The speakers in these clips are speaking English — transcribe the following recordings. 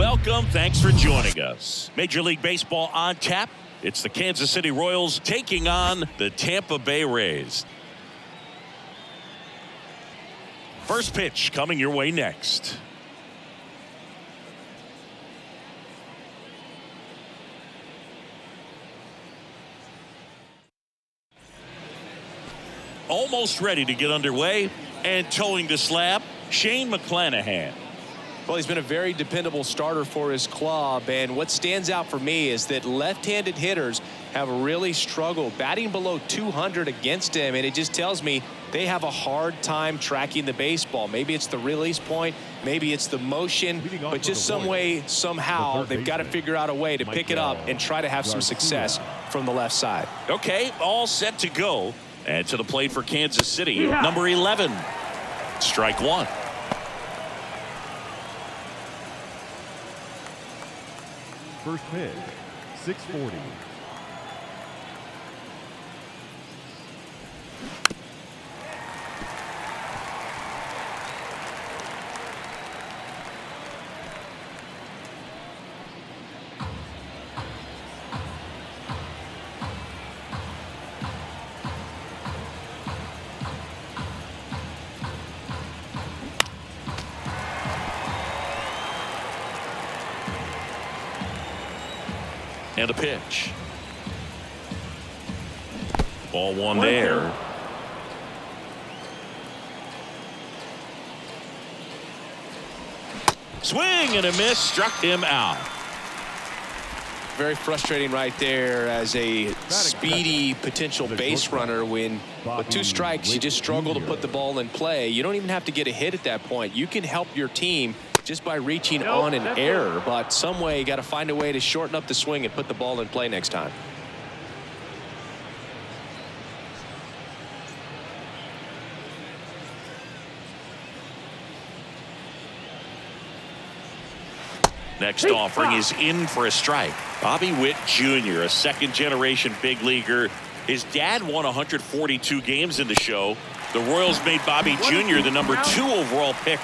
Welcome. Thanks for joining us. Major League Baseball on tap. It's the Kansas City Royals taking on the Tampa Bay Rays. First pitch coming your way next. Almost ready to get underway and towing the slab, Shane McClanahan. Well, he's been a very dependable starter for his club, and what stands out for me is that left-handed hitters have really struggled batting below 200 against him, and it just tells me they have a hard time tracking the baseball. Maybe it's the release point, maybe it's the motion, but just some way, somehow, they've got to figure out a way to pick it up and try to have some success from the left side. Okay, all set to go. And to the plate for Kansas City, number 11. Strike one. First pitch, 640. And a pitch. Ball one there. Swing and a miss, struck him out. Very frustrating right there as a speedy potential base runner when with two strikes you just struggle to put the ball in play. You don't even have to get a hit at that point. You can help your team just by reaching on an error, but some way you got to find a way to shorten up the swing and put the ball in play next time. Next offering is in for a strike. Bobby Witt Jr., a second-generation big leaguer. His dad won 142 games in the show. The Royals made Bobby Jr. the number 2 overall pick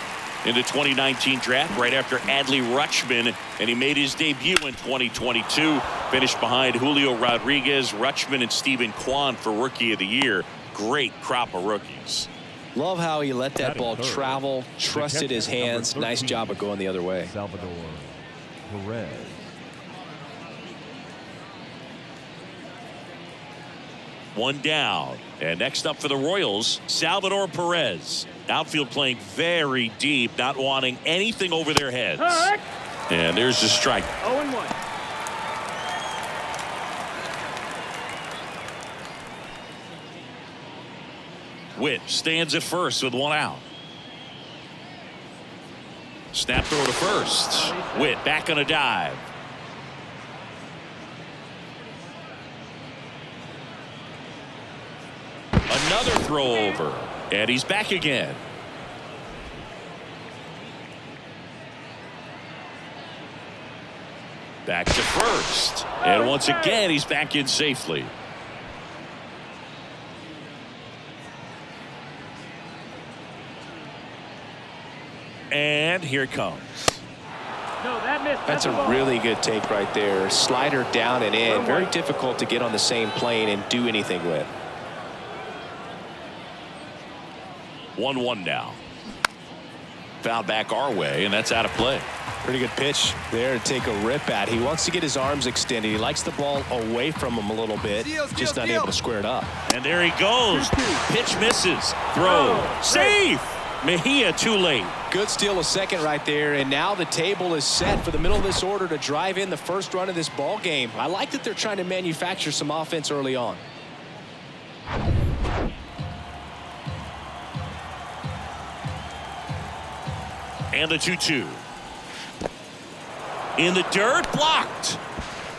in the 2019 draft right after Adley Rutschman, and he made his debut in 2022. Finished behind Julio Rodriguez, Rutschman, and Stephen Kwan for Rookie of the Year. Great crop of rookies. Love how he let that ball travel, trusted his hands. Nice job of going the other way. Salvador Perez. One down. And next up for the Royals, Salvador Perez. Outfield playing very deep, not wanting anything over their heads. And there's the strike. 0-1. Witt stands at first with one out. Snap throw to first. Witt back on a dive. Another throw over. And he's back again. Back to first. And once again, he's back in safely. And here it comes. No, that missed. That's a really good take right there. Slider down and in. Very difficult to get on the same plane and do anything with. 1-1 now. Foul back our way, and that's out of play. Pretty good pitch there to take a rip at. He wants to get his arms extended. He likes the ball away from him a little bit. Just not able to square it up. And there he goes. Pitch misses. Throw. Safe. Mejia too late. Good steal of second right there, and now the table is set for the middle of this order to drive in the first run of this ball game. I like that they're trying to manufacture some offense early on. And the 2-2. In the dirt, blocked.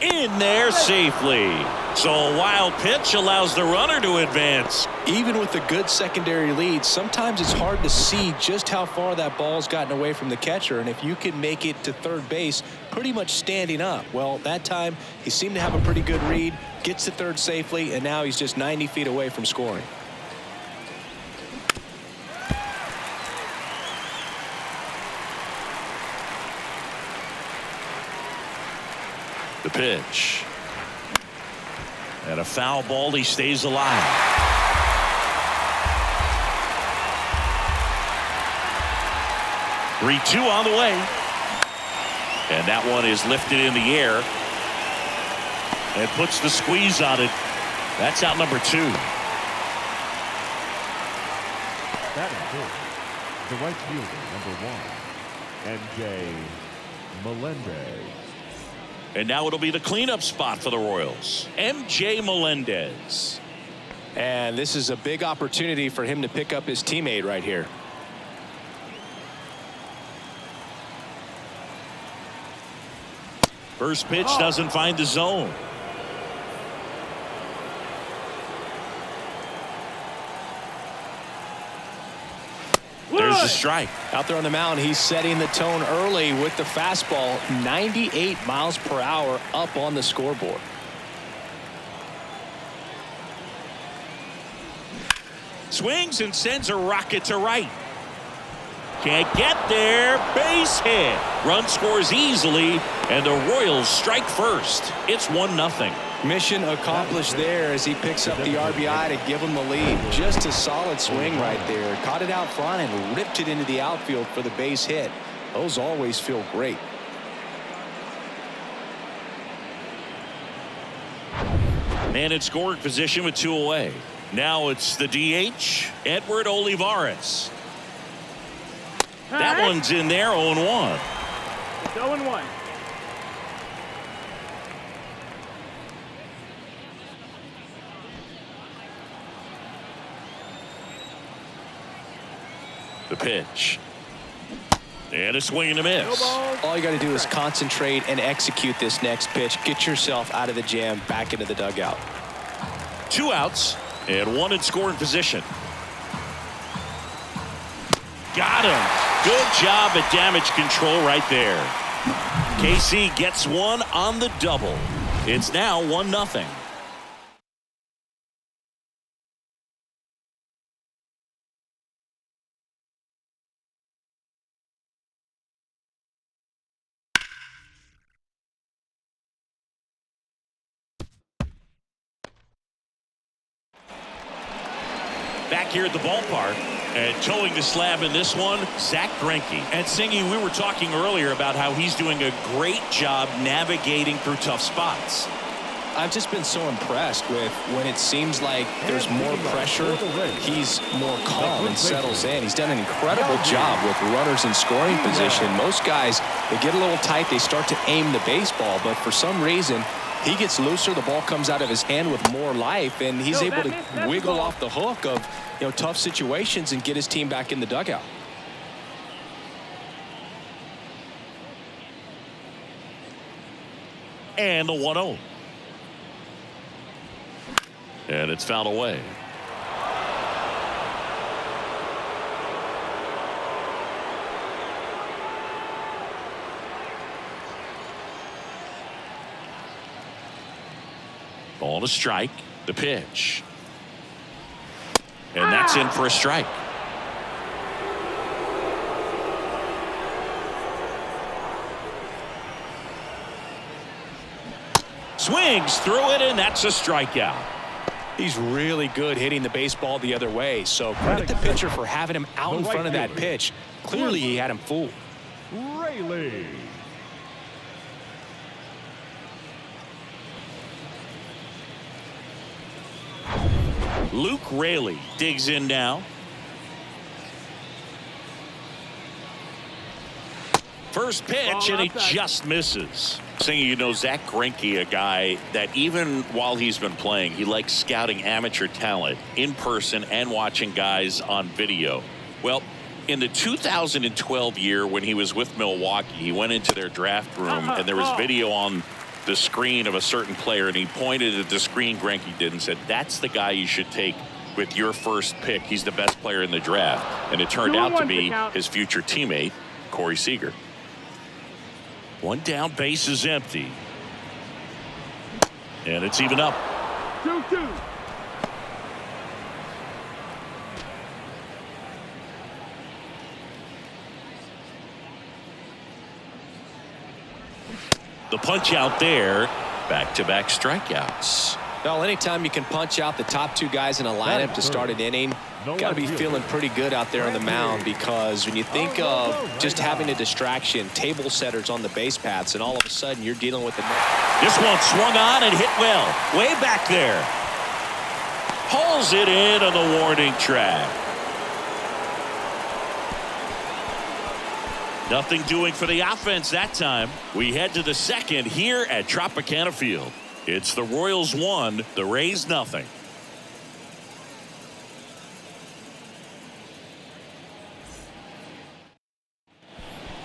In there safely. So a wild pitch allows the runner to advance. Even with a good secondary lead, sometimes it's hard to see just how far that ball's gotten away from the catcher, and if you can make it to third base pretty much standing up. Well, that time he seemed to have a pretty good read, gets to third safely, and now he's just 90 feet away from scoring. The pitch. And a foul ball. He stays alive. Three-two on the way. And that one is lifted in the air. And puts the squeeze on it. That's out number 2. Batting fourth, the right fielder, number 1, MJ Melendez. And now it'll be the cleanup spot for the Royals. MJ Melendez. And this is a big opportunity for him to pick up his teammate right here. First pitch doesn't find the zone. There's a strike. Out there on the mound, he's setting the tone early with the fastball. 98 miles per hour up on the scoreboard. Swings and sends a rocket to right. Can't get there. Base hit. Run scores easily, and the Royals strike first. It's 1-0. Mission accomplished there as he picks up the RBI to give him the lead. Just a solid swing right there. Caught it out front and ripped it into the outfield for the base hit. Those always feel great. Man in scoring position with 2 away. Now it's the DH, Edward Olivares. That one's in there, 0-1. It's 0-1. The pitch. And a swing and a miss. All you got to do is concentrate and execute this next pitch. Get yourself out of the jam, back into the dugout. 2 outs and 1 in scoring position. Got him. Good job at damage control right there. KC gets 1 on the double. It's now 1-0. Back here at the ballpark, and towing the slab in this one, Zack Greinke. And Singy, we were talking earlier about how he's doing a great job navigating through tough spots. I've just been so impressed with when it seems like there's more pressure, he's more calm and settles in. He's done an incredible job with runners in scoring position. Most guys, they get a little tight, they start to aim the baseball, but for some reason, he gets looser, the ball comes out of his hand with more life, and he's able to wiggle off the hook of tough situations and get his team back in the dugout. And the 1-0. And it's fouled away. On a strike, the pitch. And that's in for a strike. Swings through it, and that's a strikeout. He's really good hitting the baseball the other way, so credit the pitcher for having him out in front of that pitch. Clearly he had him fooled. Raley. Luke Raley digs in now. First pitch, and he just misses. Saying, Zack Greinke, a guy that even while he's been playing, he likes scouting amateur talent in person and watching guys on video. Well, in the 2012 year when he was with Milwaukee, he went into their draft room and there was video on the screen of a certain player, and he pointed at the screen Greinke did and said, that's the guy you should take with your first pick. He's the best player in the draft. And it turned out to be his future teammate, Corey Seager. 1 down, base is empty. And it's even up. 2-2. The punch out there. Back-to-back strikeouts. Well, anytime you can punch out the top two guys in a lineup to start an inning, got to be feeling pretty good out there on the mound, because when you think of just having a distraction, table setters on the base paths, and all of a sudden you're dealing with the... This one swung on and hit well. Way back there. Pulls it in on the warning track. Nothing doing for the offense that time. We head to the second here at Tropicana Field. It's the Royals 1, the Rays nothing.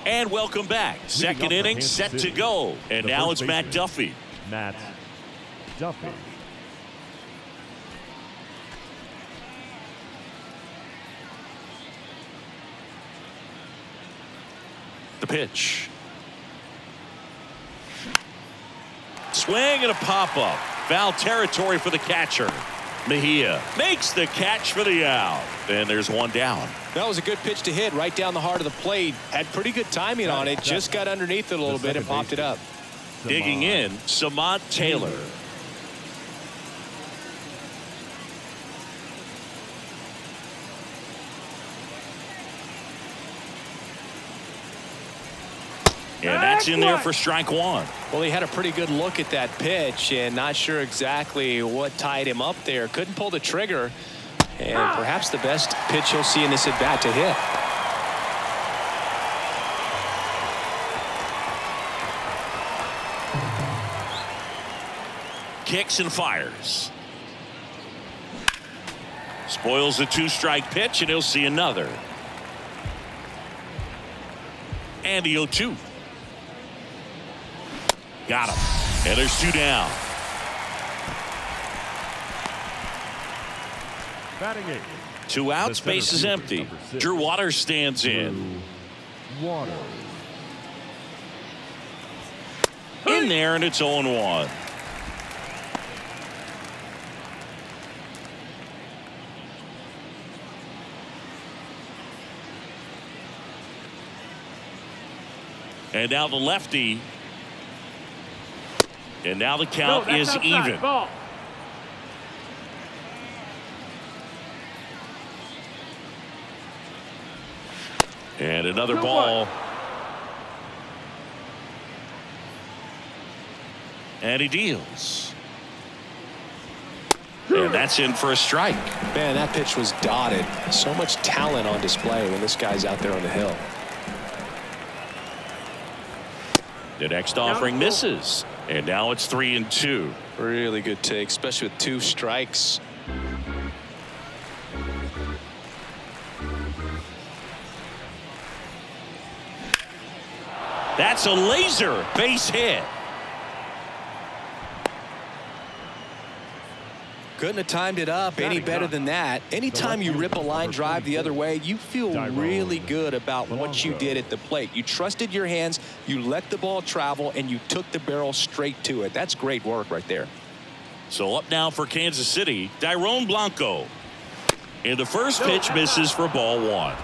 And welcome back. Second inning set to go. And now it's Matt Duffy. Matt Duffy. The pitch. Swing and a pop-up. Foul territory for the catcher. Mejia makes the catch for the out. And there's one down. That was a good pitch to hit right down the heart of the plate. Had pretty good timing on it. Just got underneath it a little bit and popped it up. Digging in, Samad Taylor. And that's in there for strike one. Well, he had a pretty good look at that pitch and not sure exactly what tied him up there. Couldn't pull the trigger. And perhaps the best pitch he'll see in this at-bat to hit. Kicks and fires. Spoils the two-strike pitch, and he'll see another. And the 0-2. Got him. And there's two down. Batting eight. Two outs, base is empty. Drew Waters stands in. Waters. In there, and it's 0-1. And now the lefty. And now the count is even. Ball. And another ball. And he deals. And that's in for a strike. Man, that pitch was dotted. So much talent on display when this guy's out there on the hill. The next offering misses. And now it's 3-2. Really good take, especially with two strikes. That's a laser base hit. Couldn't have timed it up any better than that. Anytime you rip a line drive the other way, you feel really good about what you did at the plate. You trusted your hands, you let the ball travel, and you took the barrel straight to it. That's great work right there. So up now for Kansas City, Dairon Blanco. And the first pitch misses for ball one.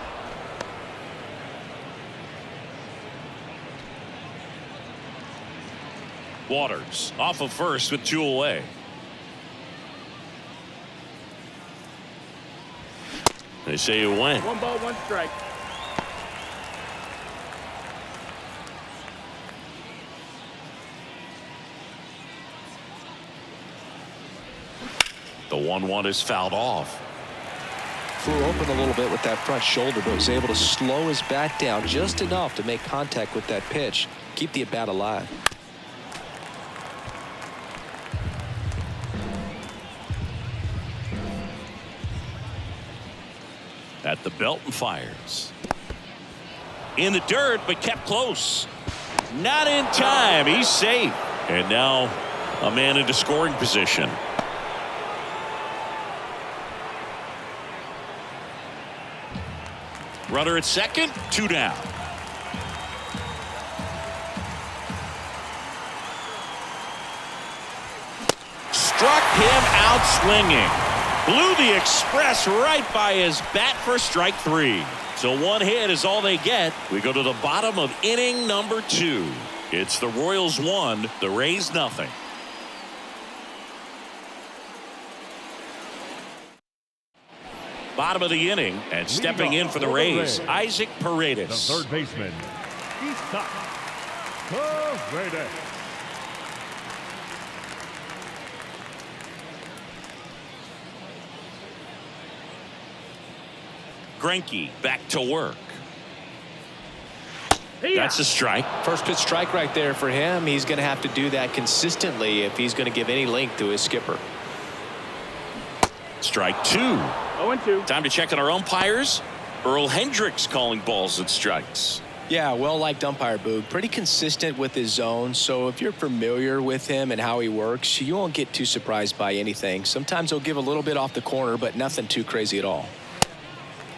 Waters off of first with two away. They say it went. 1 ball, 1 strike. The 1-1 is fouled off. Flew open a little bit with that front shoulder, but was able to slow his bat down just enough to make contact with that pitch. Keep the at-bat alive. At the belt and fires. In the dirt, but kept close. Not in time. He's safe. And now a man into scoring position. Runner at second, 2 down. Struck him out swinging. Blew the express right by his bat for strike 3. So 1 hit is all they get. We go to the bottom of inning number 2. It's the Royals 1, the Rays nothing. Bottom of the inning, and stepping in for the Rays, Isaac The Paredes. third baseman, Isaac Paredes. Greinke back to work. Hey, That's a strike. First pitch strike right there for him. He's going to have to do that consistently if he's going to give any length to his skipper. Strike 2. 0-2. Time to check on our umpires. Earl Hendricks calling balls and strikes. Yeah, well-liked umpire, Boog. Pretty consistent with his zone, so if you're familiar with him and how he works, you won't get too surprised by anything. Sometimes he'll give a little bit off the corner, but nothing too crazy at all.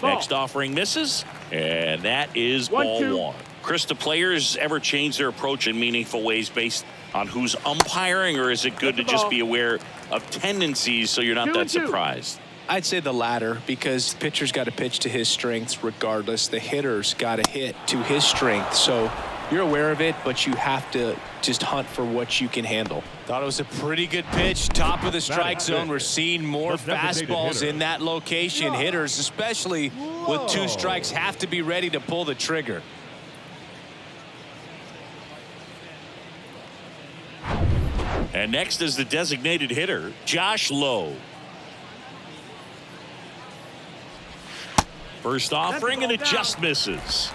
Ball. Next offering misses, and that is ball 1-2. 1. Chris, do players ever change their approach in meaningful ways based on who's umpiring, or is it good to That's the just ball. be aware of tendencies so you're not that 2-2. surprised? I'd say the latter, because the pitcher's got to pitch to his strengths regardless. The hitter's got to hit to his strength. So you're aware of it, but you have to just hunt for what you can handle. Thought it was a pretty good pitch. Top of the strike zone. We're seeing more The designated fastballs hitter. in that location. Hitters, especially with 2 strikes, have to be ready to pull the trigger. And next is the designated hitter, Josh Lowe. First offering, and it just misses.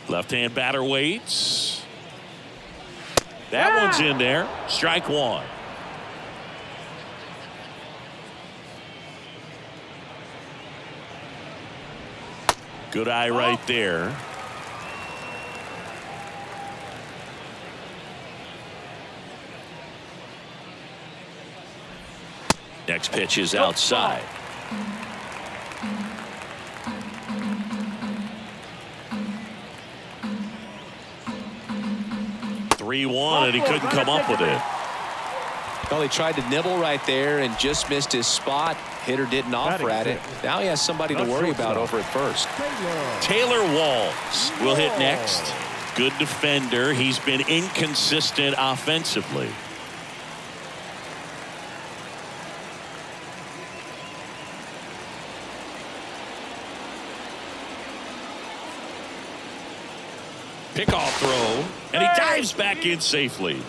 Left-hand batter waits. That one's in there. Strike 1. Good eye right there. Next pitch is outside. (3-1), and he couldn't come up with it. Well, he tried to nibble right there and just missed his spot. Hitter didn't offer at it. Now he has somebody to worry about over at first. Taylor Walls will hit next. Good defender. He's been inconsistent offensively. Pickoff throw, and he dives back in safely.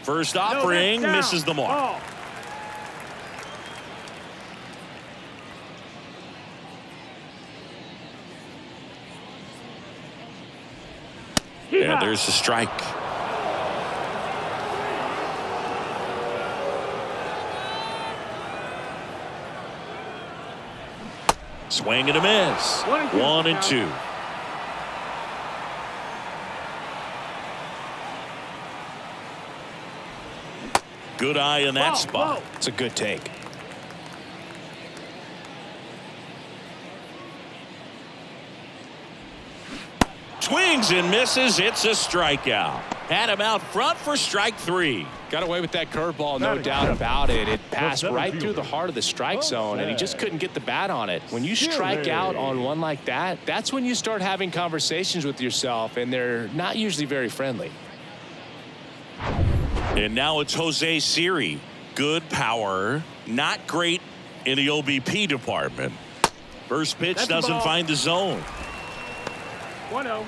First offering misses the mark. Ball. And there's the strike. Swing and a miss. 1-2. Good eye in that spot. It's a good take. Swings and misses. It's a strikeout. Had him out front for strike 3. Got away with that curveball, no doubt about it. It passed right through the heart of the strike zone, and he just couldn't get the bat on it. When you strike out on one like that, that's when you start having conversations with yourself, and they're not usually very friendly. And now it's Jose Siri. Good power, not great in the OBP department. First pitch That's the doesn't ball. find the zone. 1-0.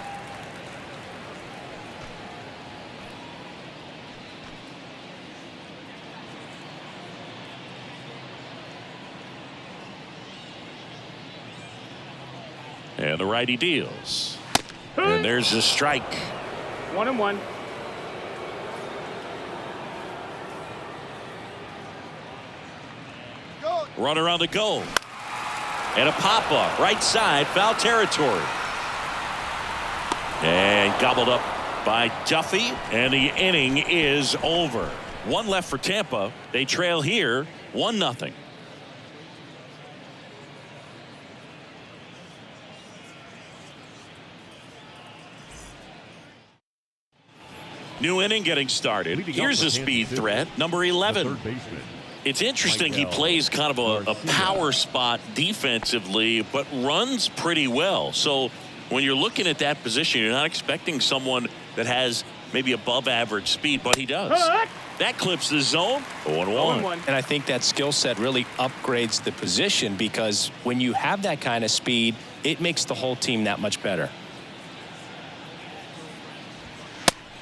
And the righty deals. And there's the strike. 1-1. Runner on the go. And a pop-up. Right side. Foul territory. And gobbled up by Duffy. And the inning is over. 1 left for Tampa. They trail here 1-0. New inning getting started. Here's a speed threat, number 11. It's interesting he plays kind of a power spot defensively, but runs pretty well. So when you're looking at that position, you're not expecting someone that has maybe above average speed, but he does. That clips the zone. 0-1. And I think that skill set really upgrades the position, because when you have that kind of speed, it makes the whole team that much better.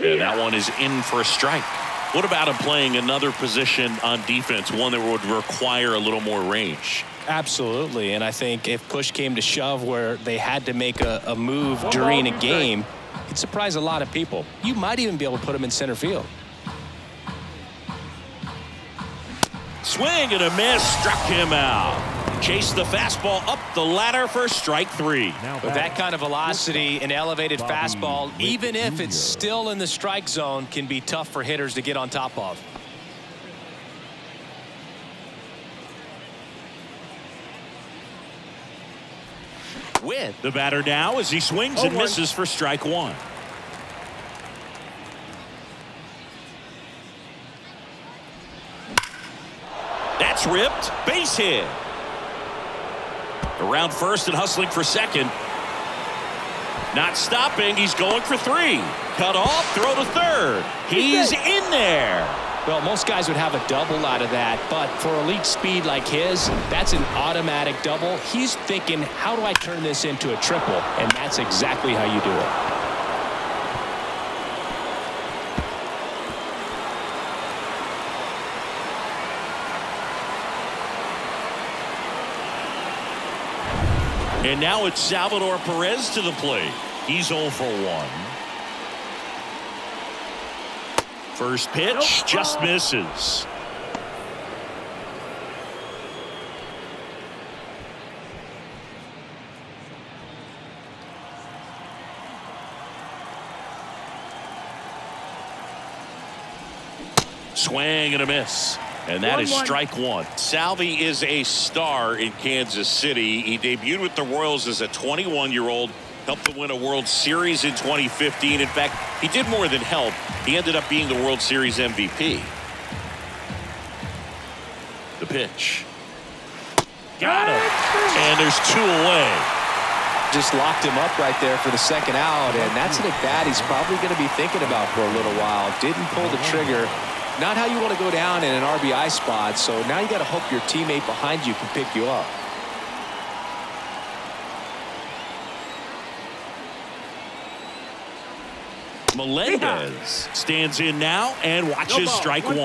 And that one is in for a strike. What about him playing another position on defense, one that would require a little more range? Absolutely. And I think if push came to shove where they had to make a move during a game, it'd surprise a lot of people. You might even be able to put him in center field. Swing and a miss, struck him out. Chase the fastball up the ladder for strike 3. With that kind of velocity, an elevated fastball, even if it's still in the strike zone, can be tough for hitters to get on top of. With the batter now as he swings and misses for strike 1. That's ripped. Base hit. Around first and hustling for second. Not stopping. He's going for 3. Cut off. Throw to third. He's in there. Well, most guys would have a double out of that, but for elite speed like his, that's an automatic double. He's thinking, how do I turn this into a triple? And that's exactly how you do it. And now it's Salvador Perez to the plate. He's 0 for 1. First pitch just misses. Swing and a miss. And that is strike 1. Salvi is a star in Kansas City. He debuted with the Royals as a 21-year-old, helped to win a World Series in 2015. In fact, he did more than help. He ended up being the World Series MVP. The pitch. Got him. And there's 2 away. Just locked him up right there for the second out, and that's an at-bat he's probably going to be thinking about for a little while. Didn't pull the trigger. Not how you want to go down in an RBI spot, so now you got to hope your teammate behind you can pick you up. Melendez stands in now and watches strike 1.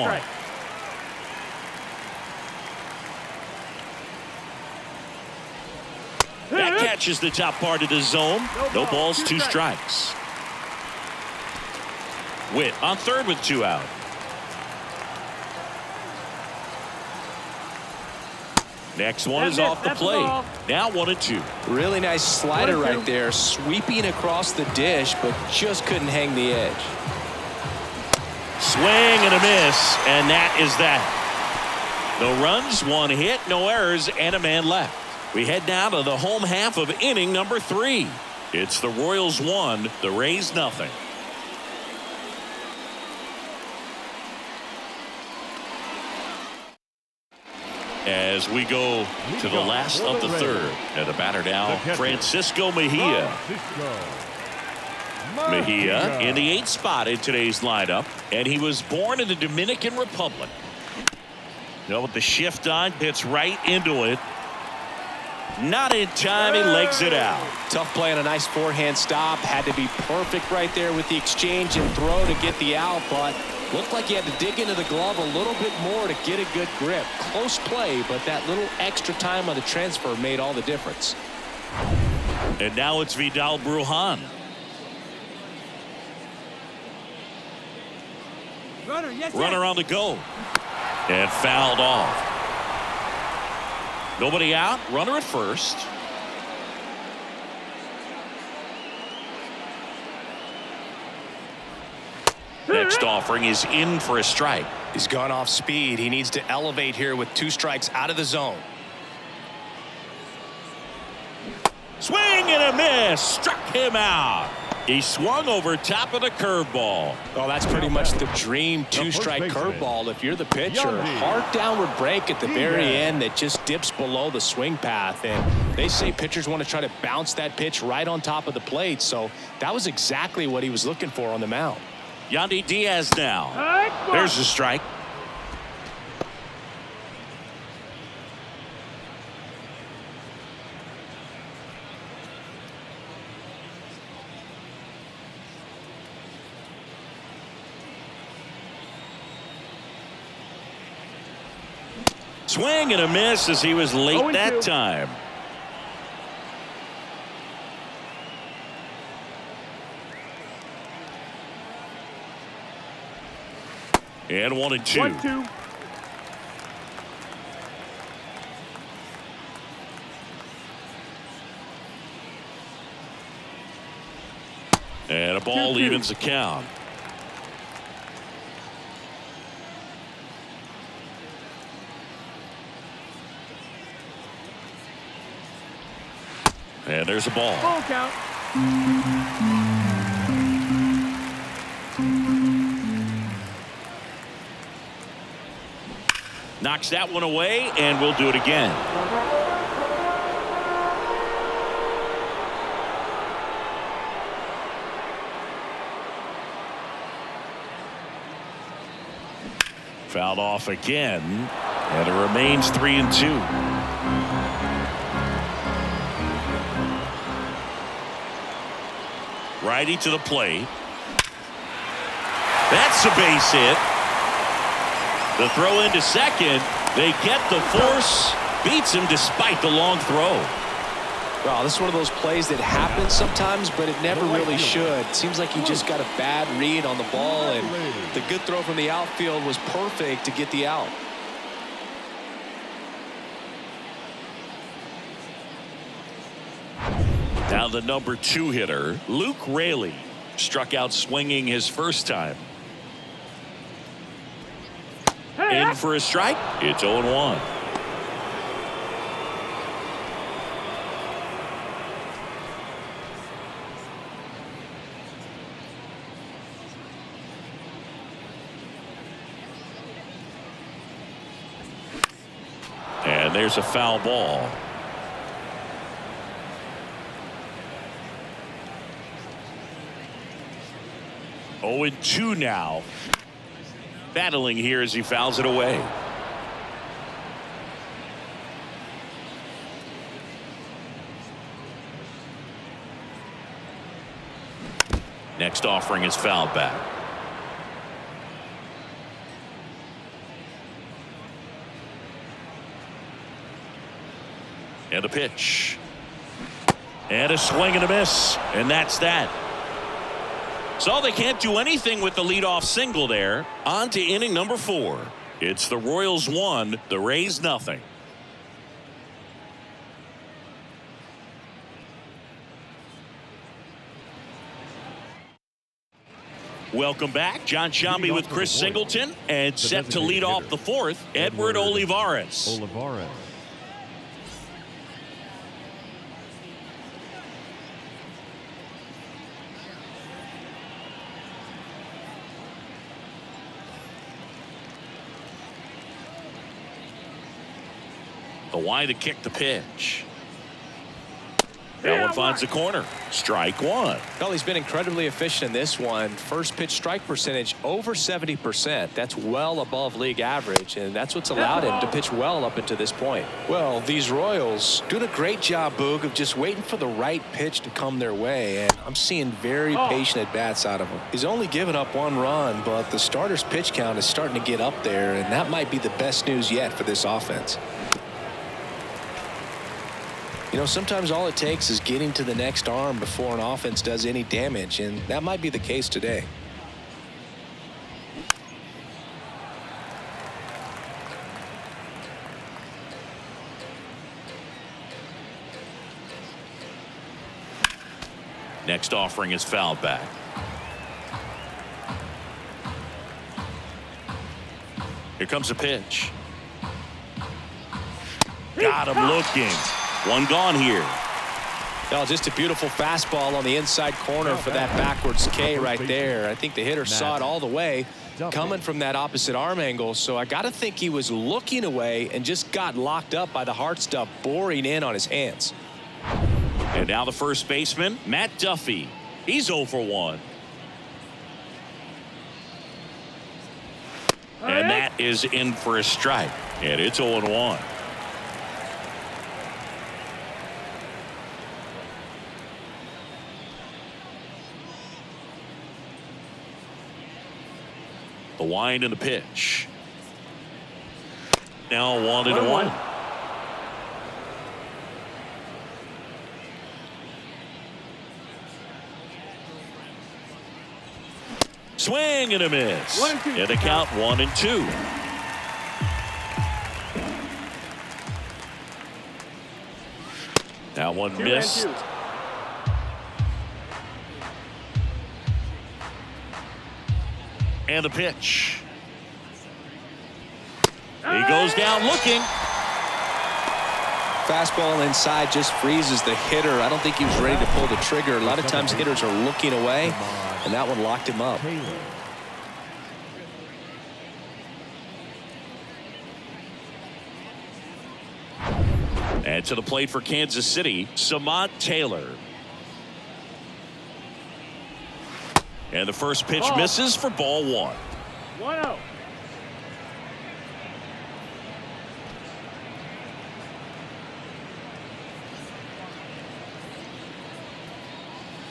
That catches the top part of the zone. No balls, 2 strikes. Witt on third with 2 out. Next one is off the plate. Now 1-2. Really nice slider right there, sweeping across the dish, but just couldn't hang the edge. Swing and a miss, and that is that. No runs, 1 hit, no errors, and a man left. We head now to the home half of inning number 3. It's the Royals 1, the Rays nothing. As we go to the last of the third. And the batter now, Francisco Mejia. Mejia in the 8th spot in today's lineup. And he was born in the Dominican Republic. With the shift on, hits right into it. Not in time, he legs it out. Tough play on a nice forehand stop. Had to be perfect right there with the exchange and throw to get the out, but looked like he had to dig into the glove a little bit more to get a good grip. Close play, but that little extra time on the transfer made all the difference. And now it's Vidal Brujan. Runner on the go. And fouled off. Nobody out. Runner at first. Next offering is in for a strike. He's gone off speed. He needs to elevate here with 2 strikes out of the zone. Swing and a miss. Struck him out. He swung over top of the curveball. Oh, that's pretty much the dream two-strike curveball. If you're the pitcher, hard downward break at the very end that just dips below the swing path. And they say pitchers want to try to bounce that pitch right on top of the plate. So that was exactly what he was looking for on the mound. Yandy Diaz now. There's a strike. Swing and a miss as he was late that time. And 1-2. 1-2. And a ball 2-2. evens the count. And there's a ball. Full count. Knocks that one away, and we'll do it again. Fouled off again, and it remains 3-2. Righty to the plate. That's a base hit. The throw into second. They get the force. Beats him despite the long throw. Well, this is one of those plays that happens sometimes, but it never really should. It seems like he just got a bad read on the ball, and the good throw from the outfield was perfect to get the out. Now the number 2 hitter, Luke Raley, struck out swinging his first time. In for a strike. It's 0-1. And there's a foul ball. Oh, 0-2 now. Battling here as he fouls it away. Next offering is fouled back. And a pitch. And a swing and a miss. And that's that. So they can't do anything with the leadoff single there. On to inning number 4. It's the Royals 1, the Rays nothing. Welcome back. John Sciambi with Chris Singleton, and set to lead off the 4th, Edward Olivares. The wide to kick the pitch. That one finds the corner. Strike 1. Well, he's been incredibly efficient in this one. First pitch strike percentage over 70%. That's well above league average, and that's what's allowed him to pitch well up until this point. Well, these Royals doing a great job, Boog, of just waiting for the right pitch to come their way, and I'm seeing very patient at-bats out of him. He's only given up 1 run, but the starter's pitch count is starting to get up there, and that might be the best news yet for this offense. You know, sometimes all it takes is getting to the next arm before an offense does any damage, and that might be the case today. Next offering is fouled back. Here comes a pitch. Got him looking. 1 gone here. Oh, just a beautiful fastball on the inside corner for that backwards K right there. I think the hitter saw it all the way coming from that opposite arm angle. So I got to think he was looking away and just got locked up by the hard stuff boring in on his hands. And now the first baseman, Matt Duffy. He's 0 for 1. And that is in for a strike. And it's 0-1. The wind and the pitch. Now 1-1. Swing and a miss. 1-2. And the count 1-2. That one missed. 2-2. And the pitch. He goes down looking. Fastball inside just freezes the hitter. I don't think he was ready to pull the trigger. A lot of times hitters are looking away, and that one locked him up. And to the plate for Kansas City, Samad Taylor. And the first pitch misses for ball 1. 1-0.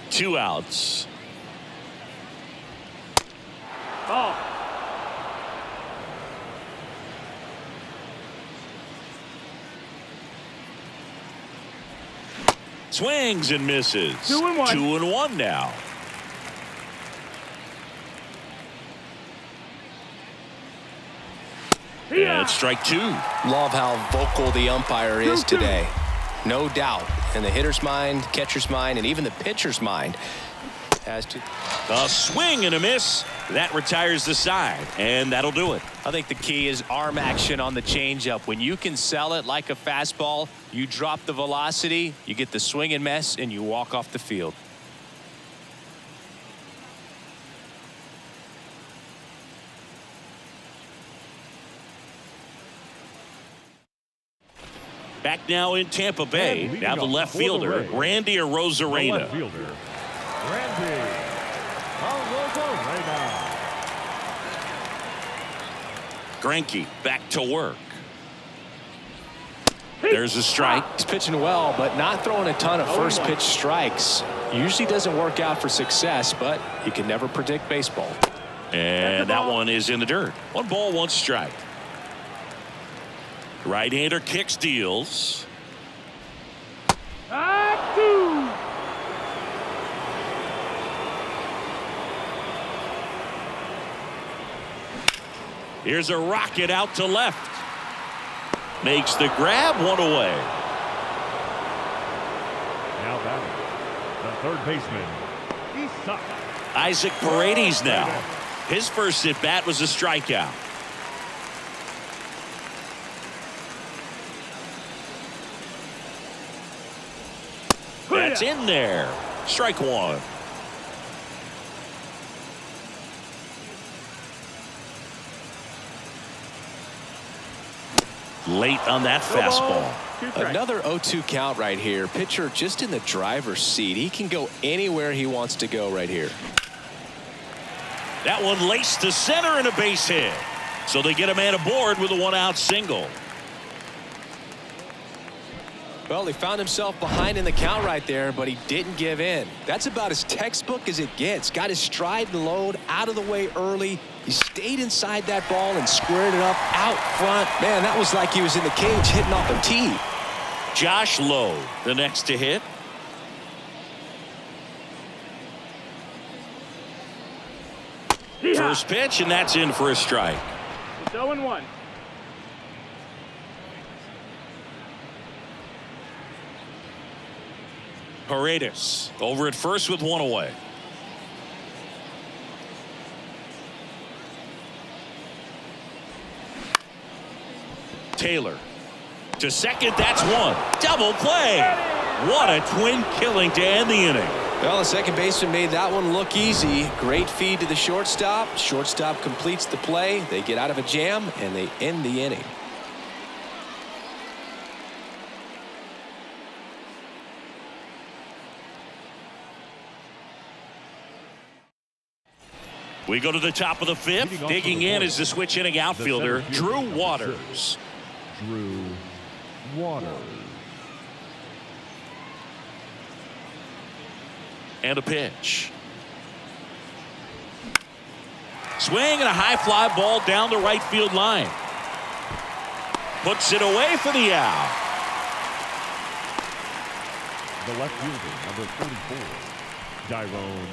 Two outs. Ball. Swings and misses. 2-1. 2-1 now. And strike 2. Love how vocal the umpire is today. No doubt. In the hitter's mind, catcher's mind, and even the pitcher's mind. As to A swing and a miss. That retires the side, and that'll do it. I think the key is arm action on the changeup. When you can sell it like a fastball, you drop the velocity, you get the swing and miss, and you walk off the field. Back now in Tampa Bay. And Now the leading left off for the fielder, Rays. Randy The left Arozarena. fielder, Randy Arozarena. Greinke back to work. There's a strike. He's pitching well, but not throwing a ton of first pitch strikes. Usually doesn't work out for success, but you can never predict baseball. And that one is in the dirt. 1 ball, 1 strike. Right-hander kicks, deals. 2. Here's a rocket out to left. Makes the grab, 1 away. Now batting, the third baseman, Isaac. Isaac Paredes now. His first at bat was a strikeout. That's in there. Strike 1. Late on that fastball. Another 0-2 count right here. Pitcher just in the driver's seat. He can go anywhere he wants to go right here. That one laced to center and a base hit. So they get a man aboard with a 1-out single. Well, he found himself behind in the count right there, but he didn't give in. That's about as textbook as it gets. Got his stride and load out of the way early. He stayed inside that ball and squared it up out front. Man, that was like he was in the cage hitting off a tee. Josh Lowe, the next to hit. First pitch, and that's in for a strike. It's 0-1. Paredes over at first with 1 away. Taylor to second. That's 1. Double play. What a twin killing to end the inning. Well, the second baseman made that one look easy. Great feed to the shortstop. Shortstop completes the play. They get out of a jam, and they end the inning. We go to the top of the fifth. Digging in is the switch hitting outfielder, Drew Waters. Drew Waters. And a pitch. Swing and a high fly ball down the right field line. Puts it away for the out. The left fielder, number 44, Dairon.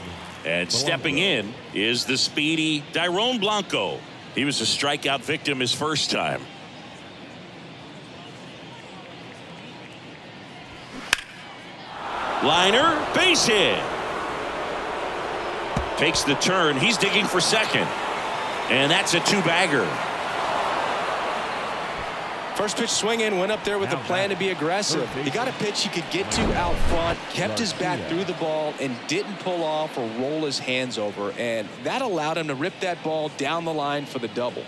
And stepping in is the speedy Dairon Blanco. He was a strikeout victim his first time. Liner, base hit. Takes the turn. He's digging for second. And that's a two-bagger. First pitch swinging, went up there with the plan to be aggressive. He got a pitch he could get to out front, kept his back through the ball, and didn't pull off or roll his hands over. And that allowed him to rip that ball down the line for the double.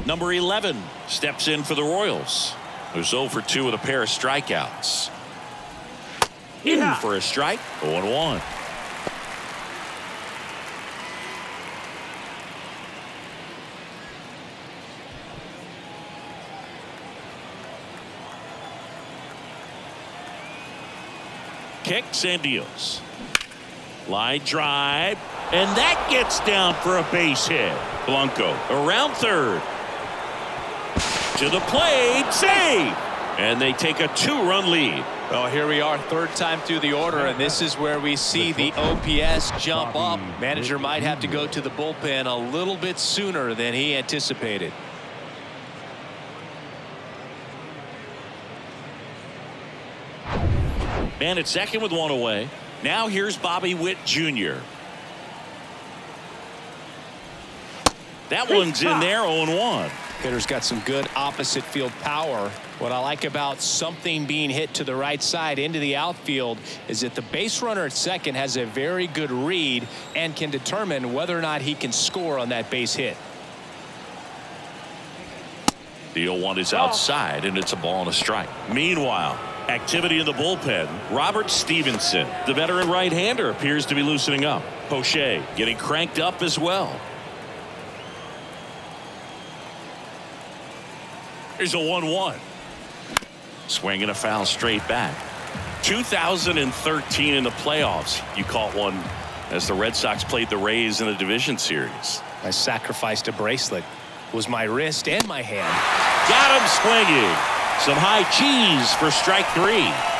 Number 11 steps in for the Royals. Who's 0 for 2 with a pair of strikeouts. In for a strike, 0-1. Kicks and deals. Line drive, and that gets down for a base hit. Blanco around third. To the plate, save! And they take a 2-run lead. Well, here we are, third time through the order, and this is where we see the OPS jump up. Manager might have to go to the bullpen a little bit sooner than he anticipated. Man at second with one away. Now here's Bobby Witt Jr. That one's in there, 0-1. Hitter's got some good opposite field power. What I like about something being hit to the right side into the outfield is that the base runner at second has a very good read and can determine whether or not he can score on that base hit. The 0-1 is outside, and it's a ball and a strike. Meanwhile, activity in the bullpen. Robert Stevenson, the veteran right-hander, appears to be loosening up. Poche getting cranked up as well. Here's a 1-1. Swing and a foul straight back. 2013 in the playoffs. You caught one as the Red Sox played the Rays in the division series. I sacrificed a bracelet. It was my wrist and my hand. Got him swinging. Some high cheese for strike 3.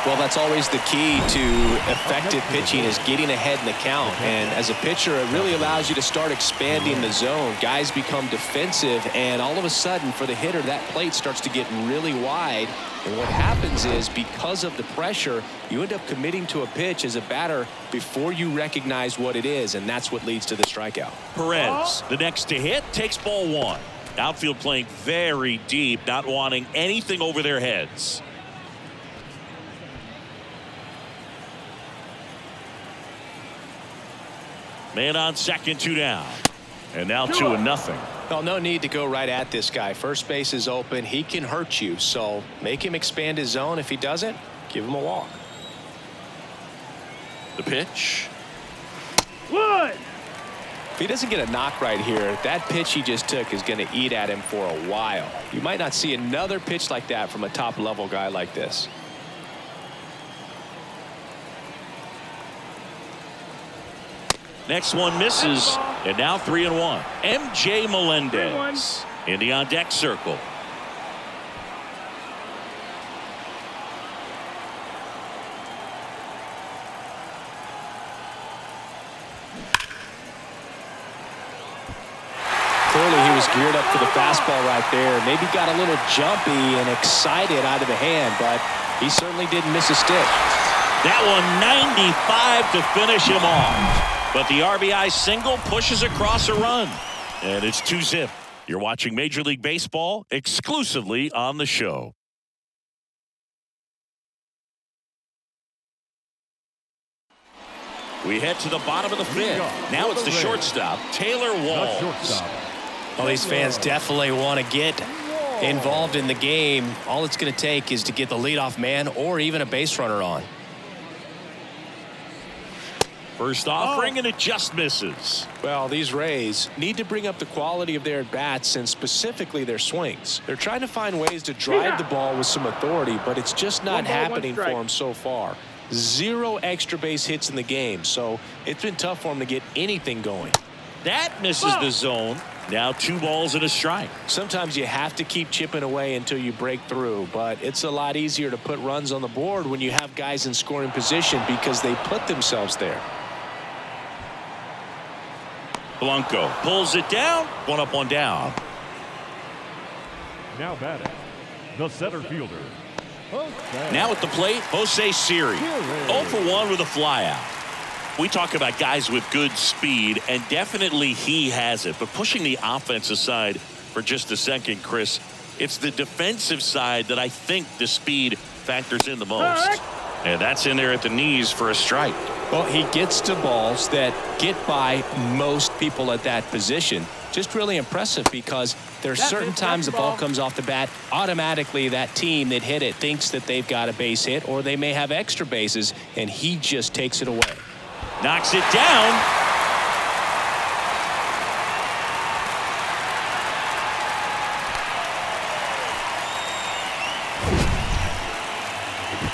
Well, that's always the key to effective pitching, is getting ahead in the count. And as a pitcher, it really allows you to start expanding the zone. Guys become defensive, and all of a sudden, for the hitter, that plate starts to get really wide. And what happens is, because of the pressure, you end up committing to a pitch as a batter before you recognize what it is, and that's what leads to the strikeout. Perez, the next to hit, takes ball 1. Outfield playing very deep, not wanting anything over their heads. Man on second, 2 down. And now 2-0. Well, no need to go right at this guy. First base is open. He can hurt you, so make him expand his zone. If he doesn't, give him a walk. The pitch. Wood. If he doesn't get a knock right here, that pitch he just took is going to eat at him for a while. You might not see another pitch like that from a top-level guy like this. Next one misses, and now 3-1. MJ Melendez in the on-deck circle. Clearly he was geared up for the fastball right there. Maybe got a little jumpy and excited out of the hand, but he certainly didn't miss a stitch. That one 95 to finish him off. But the RBI single pushes across a run. And it's 2-0. You're watching Major League Baseball exclusively on the show. We head to the bottom of the fifth. Now it's the shortstop, Taylor Walls. Well, these fans definitely want to get involved in the game. All it's going to take is to get the leadoff man or even a base runner on. First offering, and it just misses. Well, these Rays need to bring up the quality of their at-bats and specifically their swings. They're trying to find ways to drive the ball with some authority, but it's just not happening for them so far. 0 extra base hits in the game, so it's been tough for them to get anything going. That misses the zone. Now 2 balls and a strike. Sometimes you have to keep chipping away until you break through, but it's a lot easier to put runs on the board when you have guys in scoring position because they put themselves there. Blanco pulls it down. 1 up, 1 down. Now batting, the center fielder. Now at the plate, Jose Siri. 0 for 1 with a flyout. We talk about guys with good speed, and definitely he has it. But pushing the offensive side for just a second, Chris, it's the defensive side that I think the speed factors in the most. And that's in there at the knees for a strike. Well, he gets to balls that get by most people at that position. Just really impressive because there's certain times the ball comes off the bat, automatically that team that hit it thinks that they've got a base hit or they may have extra bases, and he just takes it away. Knocks it down.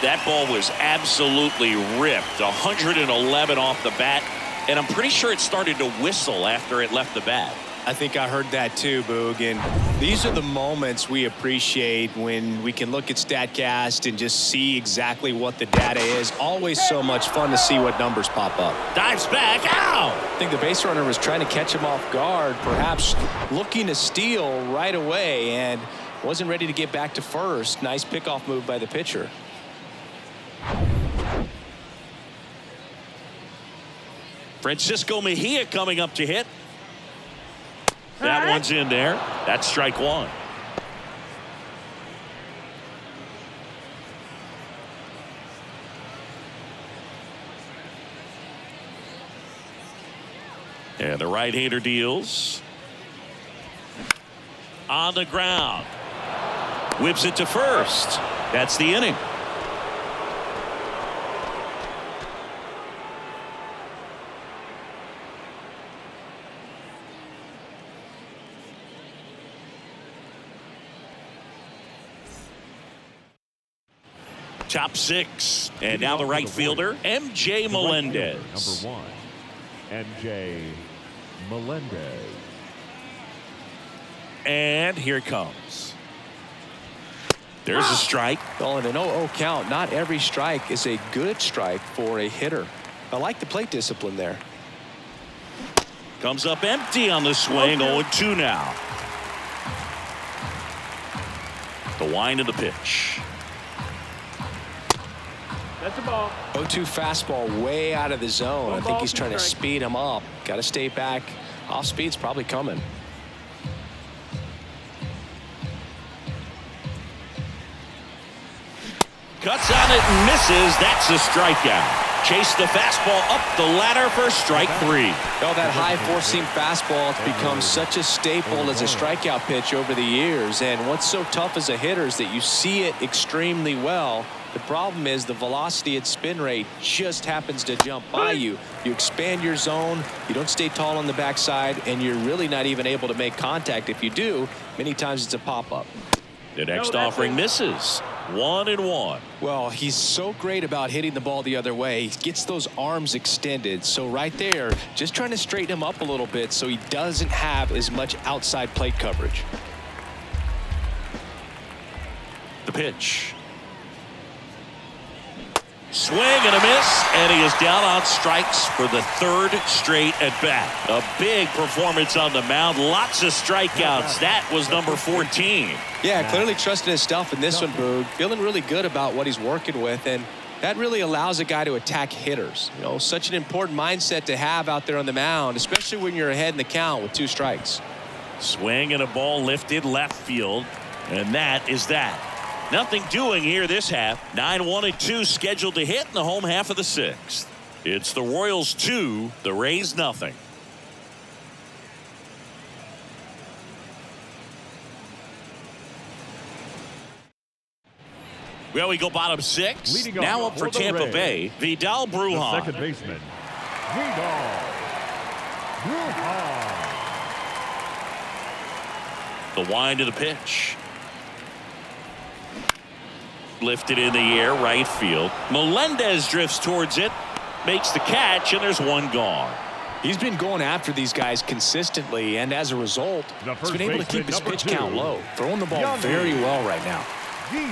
That ball was absolutely ripped. 111 off the bat, and I'm pretty sure it started to whistle after it left the bat. I think I heard that too, Boog. And these are the moments we appreciate when we can look at StatCast and just see exactly what the data is. Always so much fun to see what numbers pop up. Dives back, out! I think the base runner was trying to catch him off guard, perhaps looking to steal right away, and wasn't ready to get back to first. Nice pickoff move by the pitcher. Francisco Mejia coming up to hit. That one's in there. That's strike 1. And the right-hander deals. On the ground. Whips it to first. That's the inning. Top 6. And now the right fielder, MJ Melendez. Number 1, MJ Melendez. And here it comes. There's a strike. Well, in an 0-0 count, not every strike is a good strike for a hitter. I like the plate discipline there. Comes up empty on the swing. 0-2 now. The wind of the pitch. That's a ball. 0-2 fastball way out of the zone. I think he's trying to speed him up. Got to stay back. Off speed's probably coming. Cuts on it and misses. That's a strikeout. Chase the fastball up the ladder for strike 3. Well, that high four-seam fastball has become such a staple as a strikeout pitch over the years. And what's so tough as a hitter is that you see it extremely well. The problem is the velocity at spin rate just happens to jump by you. You expand your zone, you don't stay tall on the backside, and you're really not even able to make contact. If you do, many times it's a pop-up. The next offering misses. 1-1. Well, he's so great about hitting the ball the other way. He gets those arms extended. So right there, just trying to straighten him up a little bit so he doesn't have as much outside plate coverage. The pitch. Swing and a miss, and he is down on strikes for the 3rd straight at bat. A big performance on the mound. Lots of strikeouts. That was number 14. Yeah, clearly trusting his stuff in this one, Boog. Feeling really good about what he's working with, and that really allows a guy to attack hitters. You know, such an important mindset to have out there on the mound, especially when you're ahead in the count with 2 strikes. Swing and a ball lifted left field, and that is that. Nothing doing here this half. 9-1-2 scheduled to hit in the home half of the 6th. It's the Royals 2, the Rays nothing. Well, we go bottom 6. Leading Now off up for for the Tampa Rays, Bay, Vidal The Brujan. second baseman, Vidal Brujan. The wind of the pitch. Lifted in the air, right field. Melendez drifts towards it, makes the catch, and there's one gone. He's been going after these guys consistently, and as a result, he's been able to keep his pitch count low, throwing the ball very well right now.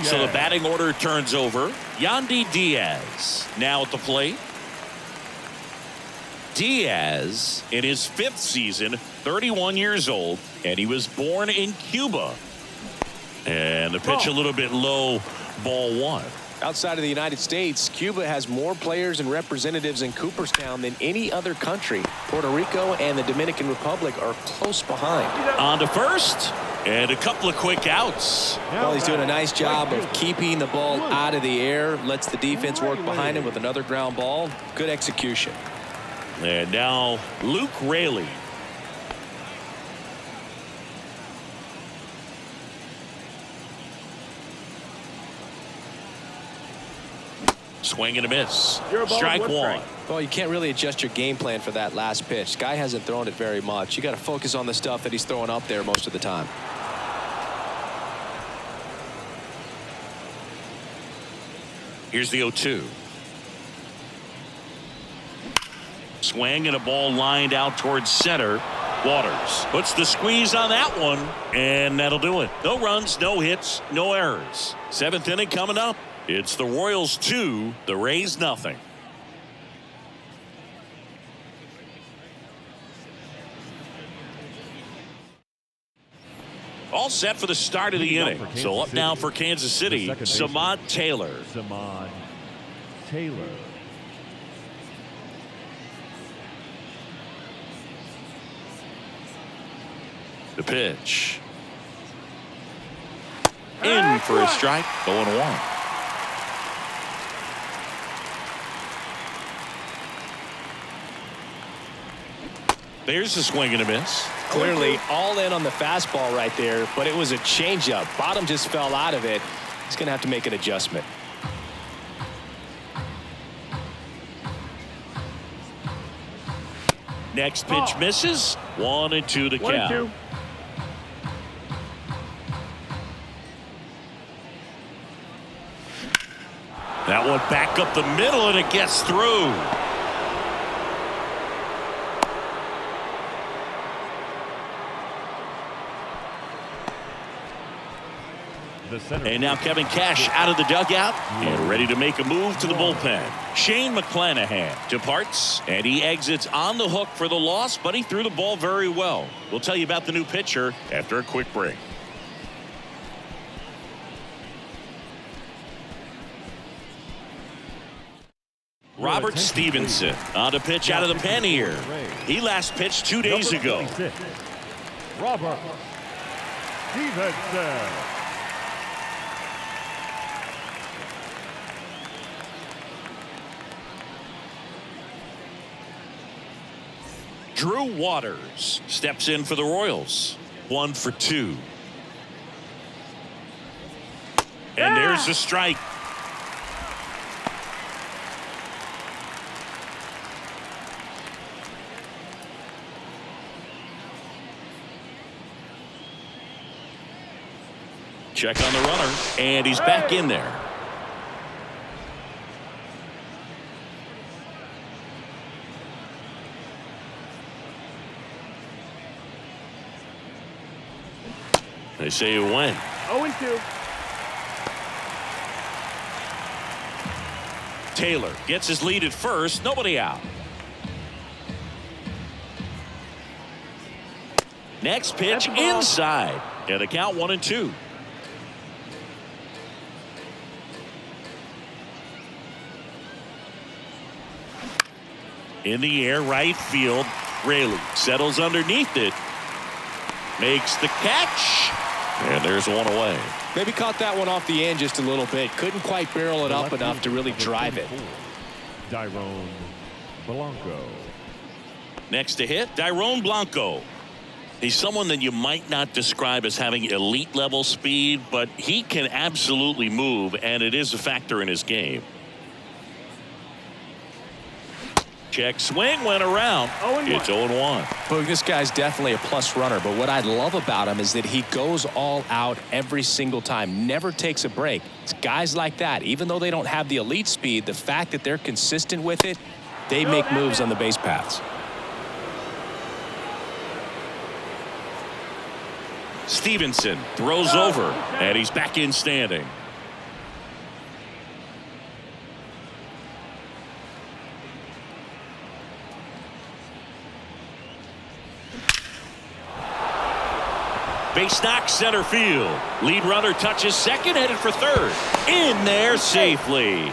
So the batting order turns over. Yandy Diaz now at the plate. Diaz in his 5th season, 31 years old, and he was born in Cuba. And the pitch a little bit low, ball 1. Outside of the United States, Cuba has more players and representatives in Cooperstown than any other country. Puerto Rico and the Dominican Republic are close behind. On to first, and a couple of quick outs. Well, he's doing a nice job of keeping the ball out of the air, lets the defense work behind him with another ground ball. Good execution. And now Luke Raley. Swing and a miss. Strike 1. Well, you can't really adjust your game plan for that last pitch. Guy hasn't thrown it very much. You got to focus on the stuff that he's throwing up there most of the time. Here's the 0-2. Swing and a ball lined out towards center. Waters puts the squeeze on that one, and that'll do it. No runs, no hits, no errors. 7th inning coming up. It's the Royals 2, the Rays nothing. All set for the start of the inning. So up now for Kansas City, Samad Taylor. Samad Taylor. The pitch. In for a strike, 0-1. There's a swing and a miss. Clearly all in on the fastball right there, but it was a changeup. Bottom just fell out of it. He's going to have to make an adjustment. Next pitch misses. 1-2 the count. That one back up the middle, and it gets through. And now Kevin Cash out of the dugout and ready to make a move to the bullpen. Shane McClanahan departs, and he exits on the hook for the loss, but he threw the ball very well. We'll tell you about the new pitcher after a quick break. Robert Stevenson on to pitch out of the pen here. He last pitched 2 days ago. Robert Stevenson. Drew Waters steps in for the Royals. 1 for 2. And there's a strike. Check on the runner, and he's back in there. They say you win. 0-2. Taylor gets his lead at first. Nobody out. Next pitch inside. And the count 1-2. In the air, right field. Raley settles underneath it. Makes the catch. And there's one away. Maybe caught that one off the end just a little bit. Couldn't quite barrel it up enough to really drive it. Dyrone Blanco. Next to hit, Dairon Blanco. He's someone that you might not describe as having elite level speed, but he can absolutely move, and it is a factor in his game. Check swing, went around. It's 0-1. Well, this guy's definitely a plus runner, but what I love about him is that he goes all out every single time, never takes a break. It's guys like that, even though they don't have the elite speed, the fact that they're consistent with it, they make moves on the base paths. Stevenson throws over, and he's back in standing. Base knock, center field. Lead runner touches second, headed for third. In there safely.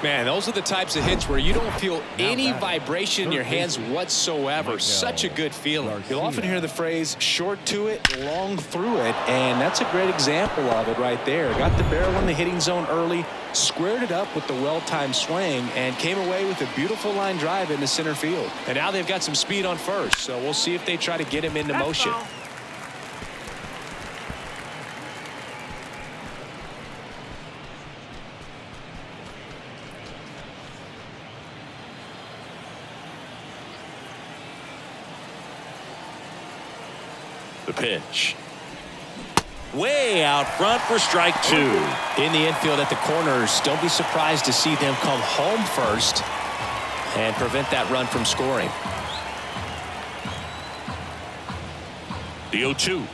Man, those are the types of hits where you don't feel any vibration in your hands whatsoever. Such a good feeling. You'll often hear the phrase short to it, long through it, and that's a great example of it right there. Got the barrel in the hitting zone early, squared it up with the well-timed swing, and came away with a beautiful line drive into center field. And now they've got some speed on first, so we'll see if they try to get him into motion. The pitch. Way out front for strike two. In the infield at the corners, don't be surprised to see them come home first and prevent that run from scoring. The 0-2.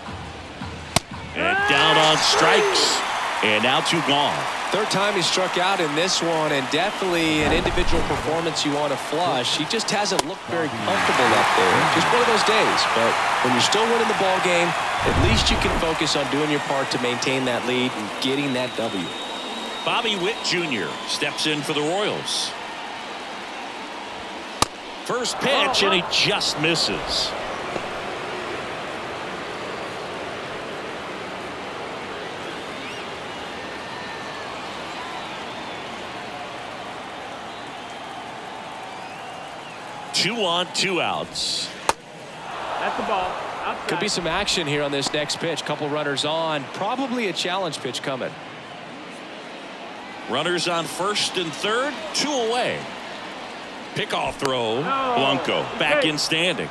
And down on strikes. And now two gone. Third time he struck out in this one, and definitely an individual performance you want to flush. He just hasn't looked very comfortable up there. Just one of those days. But when you're still winning the ball game, at least you can focus on doing your part to maintain that lead and getting that W. Bobby Witt Jr. steps in for the Royals. First pitch, and he just misses. Two on, two outs. That's the ball. Outside. Could be some action here on this next pitch. Couple runners on. Probably a challenge pitch coming. Runners on first and third, two away. Pickoff throw. Blanco back in standing.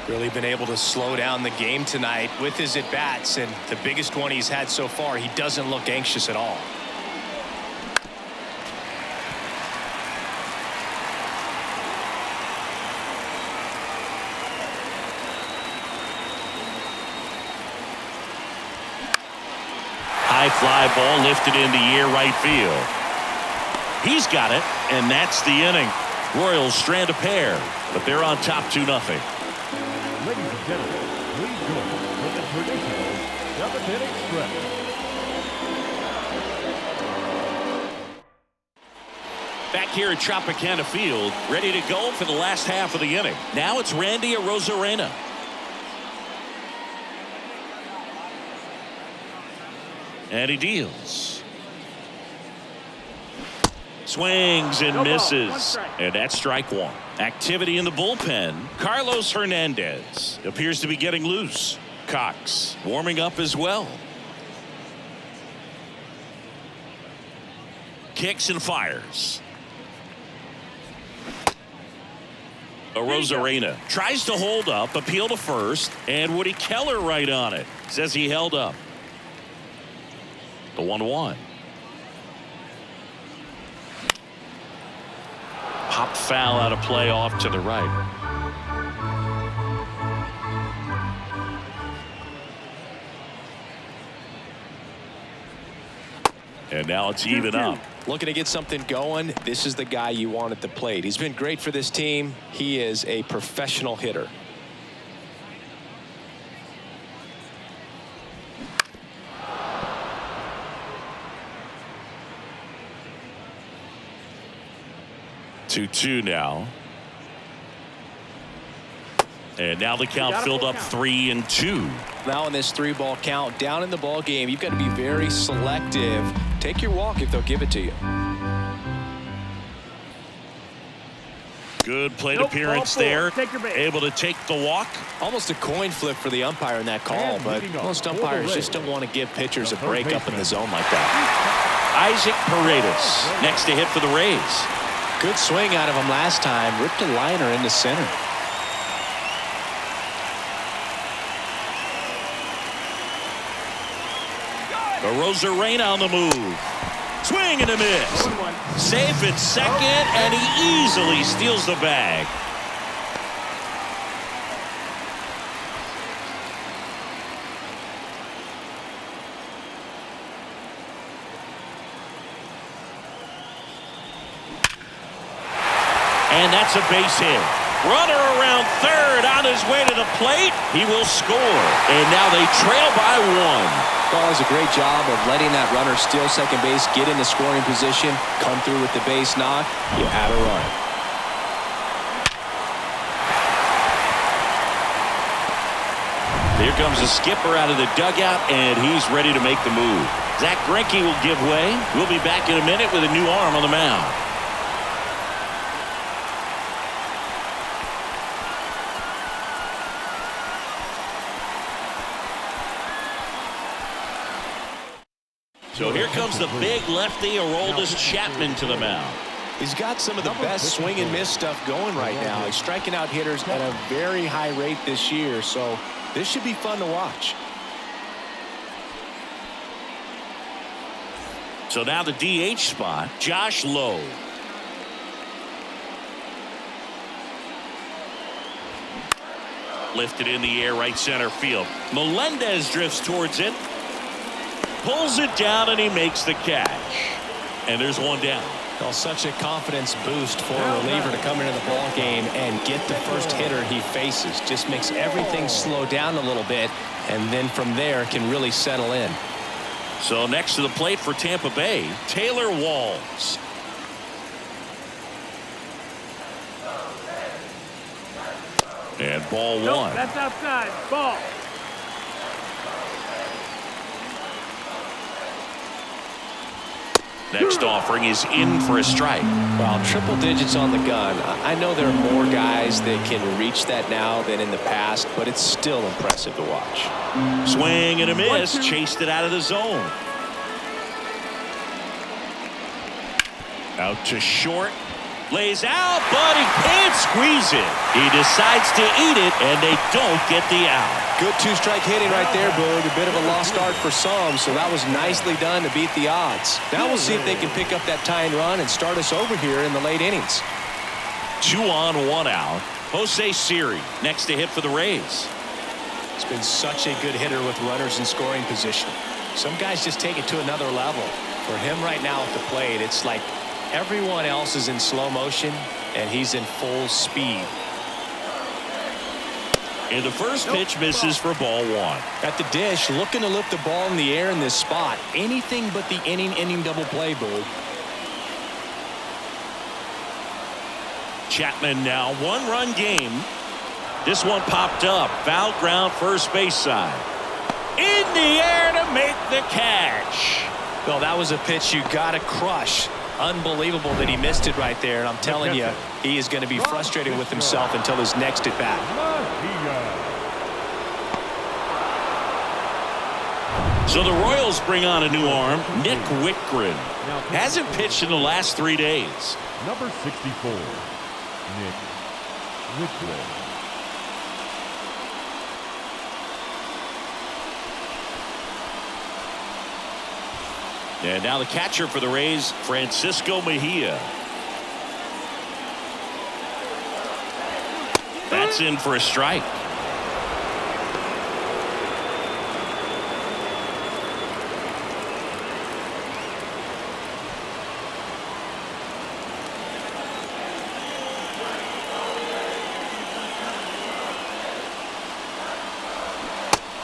Really been able to slow down the game tonight with his at-bats, and the biggest one he's had so far, he doesn't look anxious at all. High fly ball lifted into air right field. He's got it, and that's the inning. Royals strand a pair, but they're on top 2-0. Ladies and gentlemen, please join us for the traditional 7th-inning stretch. Back here at Tropicana Field, ready to go for the last half of the inning. Now it's Randy Arozarena. And he deals. Swings and misses. And that's strike one. Activity in the bullpen. Carlos Hernandez appears to be getting loose. Cox warming up as well. Kicks and fires. Arozarena tries to hold up, appeal to first, and Woody Keller right on it. Says he held up. The 1-1. Pop foul out of play off to the right. And now it's even up. Looking to get something going. This is the guy you want at the plate. He's been great for this team. He is a professional hitter. Two now. And now the count filled up 3-2. Now in this 3-ball count, down in the ball game, you've got to be very selective. Take your walk if they'll give it to you. Good plate Nope, appearance ball four. there. Take your base. Able to take the walk. Almost a coin flip for the umpire in that call, And but leading off most for the umpires Rays, just don't want to give pitchers the a third break up in the baseman. zone like that. Isaac Paredes next to hit for the Rays. Good swing out of him last time. Ripped a liner into center. Arozarena on the move. Swing and a miss. 1-1. Safe at second, and he easily steals the bag. And that's a base hit. Runner around third on his way to the plate. He will score. And now they trail by 1. Well, it was a great job of letting that runner steal second base, get in the scoring position, come through with the base knock. You had a run. Here comes the skipper out of the dugout, and he's ready to make the move. Zach Greinke will give way. We'll be back in a minute with a new arm on the mound. So here comes the big lefty, Aroldis Chapman, to the mound. He's got some of the best swing and miss stuff going right now. He's striking out hitters at a very high rate this year, so this should be fun to watch. So now the DH spot, Josh Lowe. Lifted in the air, right center field. Melendez drifts towards it. Pulls it down, and he makes the catch. And there's one down. Well, such a confidence boost for a reliever to come into the ball game and get the first hitter he faces. Just makes everything slow down a little bit, and then from there can really settle in. So next to the plate for Tampa Bay, Taylor Walls. And ball Nope, one. that's outside. Ball. Next offering is in for a strike. Well, triple digits on the gun. I know there are more guys that can reach that now than in the past, but it's still impressive to watch. Swing and a miss. 1-2. Chased it out of the zone. Out to short. Lays out, but he can't squeeze it. He decides to eat it, and they don't get the out. Good two-strike hitting right there, Boog. A bit of a lost start for some, so that was nicely done to beat the odds. Now we'll see if they can pick up that tying run and start us over here in the late innings. 2 on, 1 out. Jose Siri next to hit for the Rays. He's been such a good hitter with runners in scoring position. Some guys just take it to another level. For him right now at the plate, it's like everyone else is in slow motion, and he's in full speed. And the first pitch misses for ball 1. At the dish, looking to lift the ball in the air in this spot. Anything but the inning double play, Boog. Chapman now 1-run game. This one popped up. Foul ground first base side. In the air to make the catch. Well, that was a pitch you got to crush. Unbelievable that he missed it right there. And I'm telling you, he is going to be frustrated with himself until his next at bat. So the Royals bring on a new arm, Nick Whitgren. Hasn't pitched in the last 3 days. Number 64, Nick Whitgren. And now the catcher for the Rays, Francisco Mejia. That's in for a strike.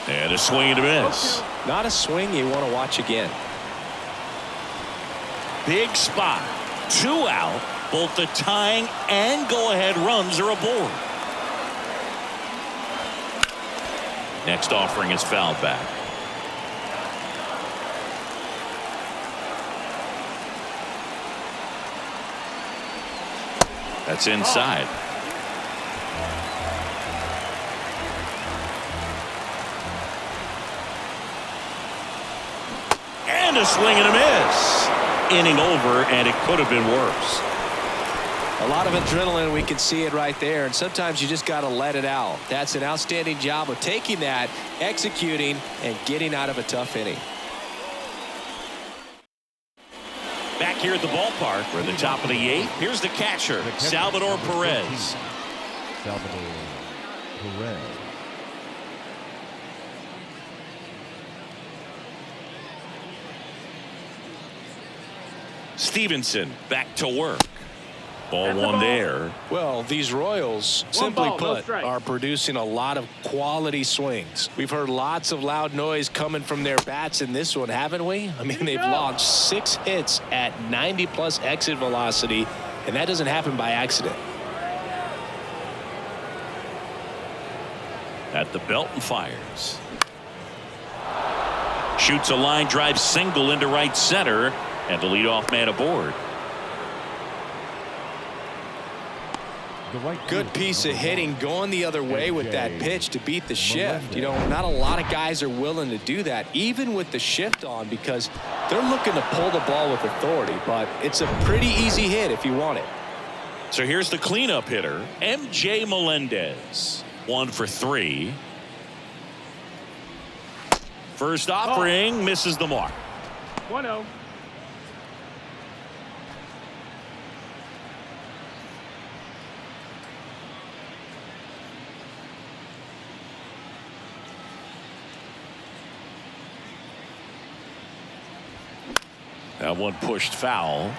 And a swing and a miss. Not a swing you want to watch again. Big spot. 2 out. Both the tying and go-ahead runs are aboard. Next offering is fouled back. That's inside. And a swing and a miss. Inning over, and it could have been worse. A lot of adrenaline, we can see it right there, and sometimes you just got to let it out. That's an outstanding job of taking that, executing, and getting out of a tough inning. Back here at the ballpark, we're at the top of the 8th. Here's the catcher, Salvador Perez. Salvador Perez. Stevenson back to work. Ball one there. Well, these Royals, simply ball, no put, strike. are producing a lot of quality swings. We've heard lots of loud noise coming from their bats in this one, haven't we? I mean, they've launched 6 hits at 90+ exit velocity, and that doesn't happen by accident. At the belt and fires. Shoots a line drive single into right center, and the leadoff man aboard. Good piece of hitting going the other way with that pitch to beat the shift. You know, not a lot of guys are willing to do that, even with the shift on, because they're looking to pull the ball with authority, but it's a pretty easy hit if you want it. So here's the cleanup hitter, MJ Melendez. 1 for 3. First offering misses the mark. 1-0. That one pushed foul.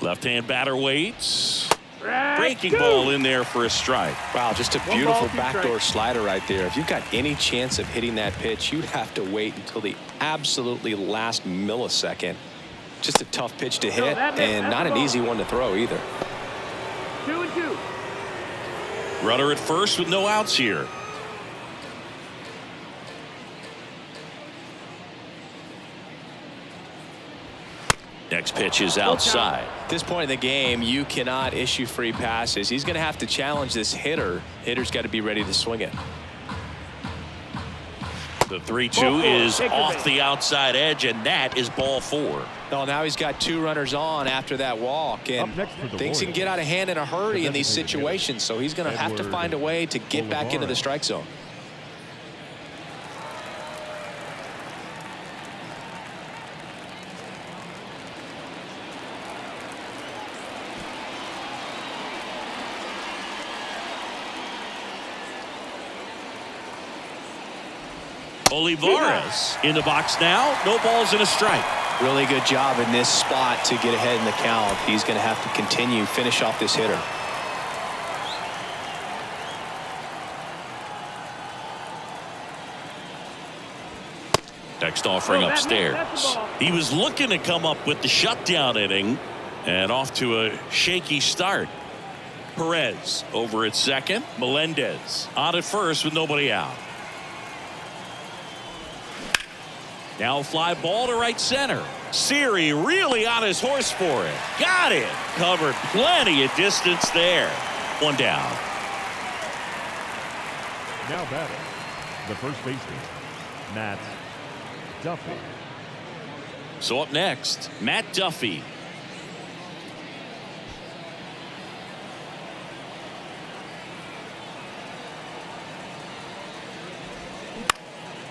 Left-hand batter waits. Breaking ball in there for a strike. Wow, just a beautiful 1-2 backdoor strikes. slider right there. If you've got any chance of hitting that pitch, you'd have to wait until the absolutely last millisecond. Just a tough pitch to hit, and not an easy one to throw either. 2-2. Runner at first with no outs here. Next pitch is outside. At this point in the game, you cannot issue free passes. He's going to have to challenge this hitter. Hitter's got to be ready to swing it. The 3-2 is off the outside edge, and that is ball 4. Well, now he's got 2 runners on after that walk, and Up next for the things can get out of hand in a hurry in these situations, so he's going to have to find a way to get back into the strike zone. Olivares in the box now. No balls and a strike. Really good job in this spot to get ahead in the count. He's going to have to continue, finish off this hitter. Next offering Oh, that's upstairs. the ball. He was looking to come up with the shutdown inning, and off to a shaky start. Perez over at second. Melendez on at first with nobody out. Now fly ball to right center. Siri really on his horse for it. Got it. Covered plenty of distance there. One down. Now batting, the first baseman, Matt Duffy. So up next, Matt Duffy.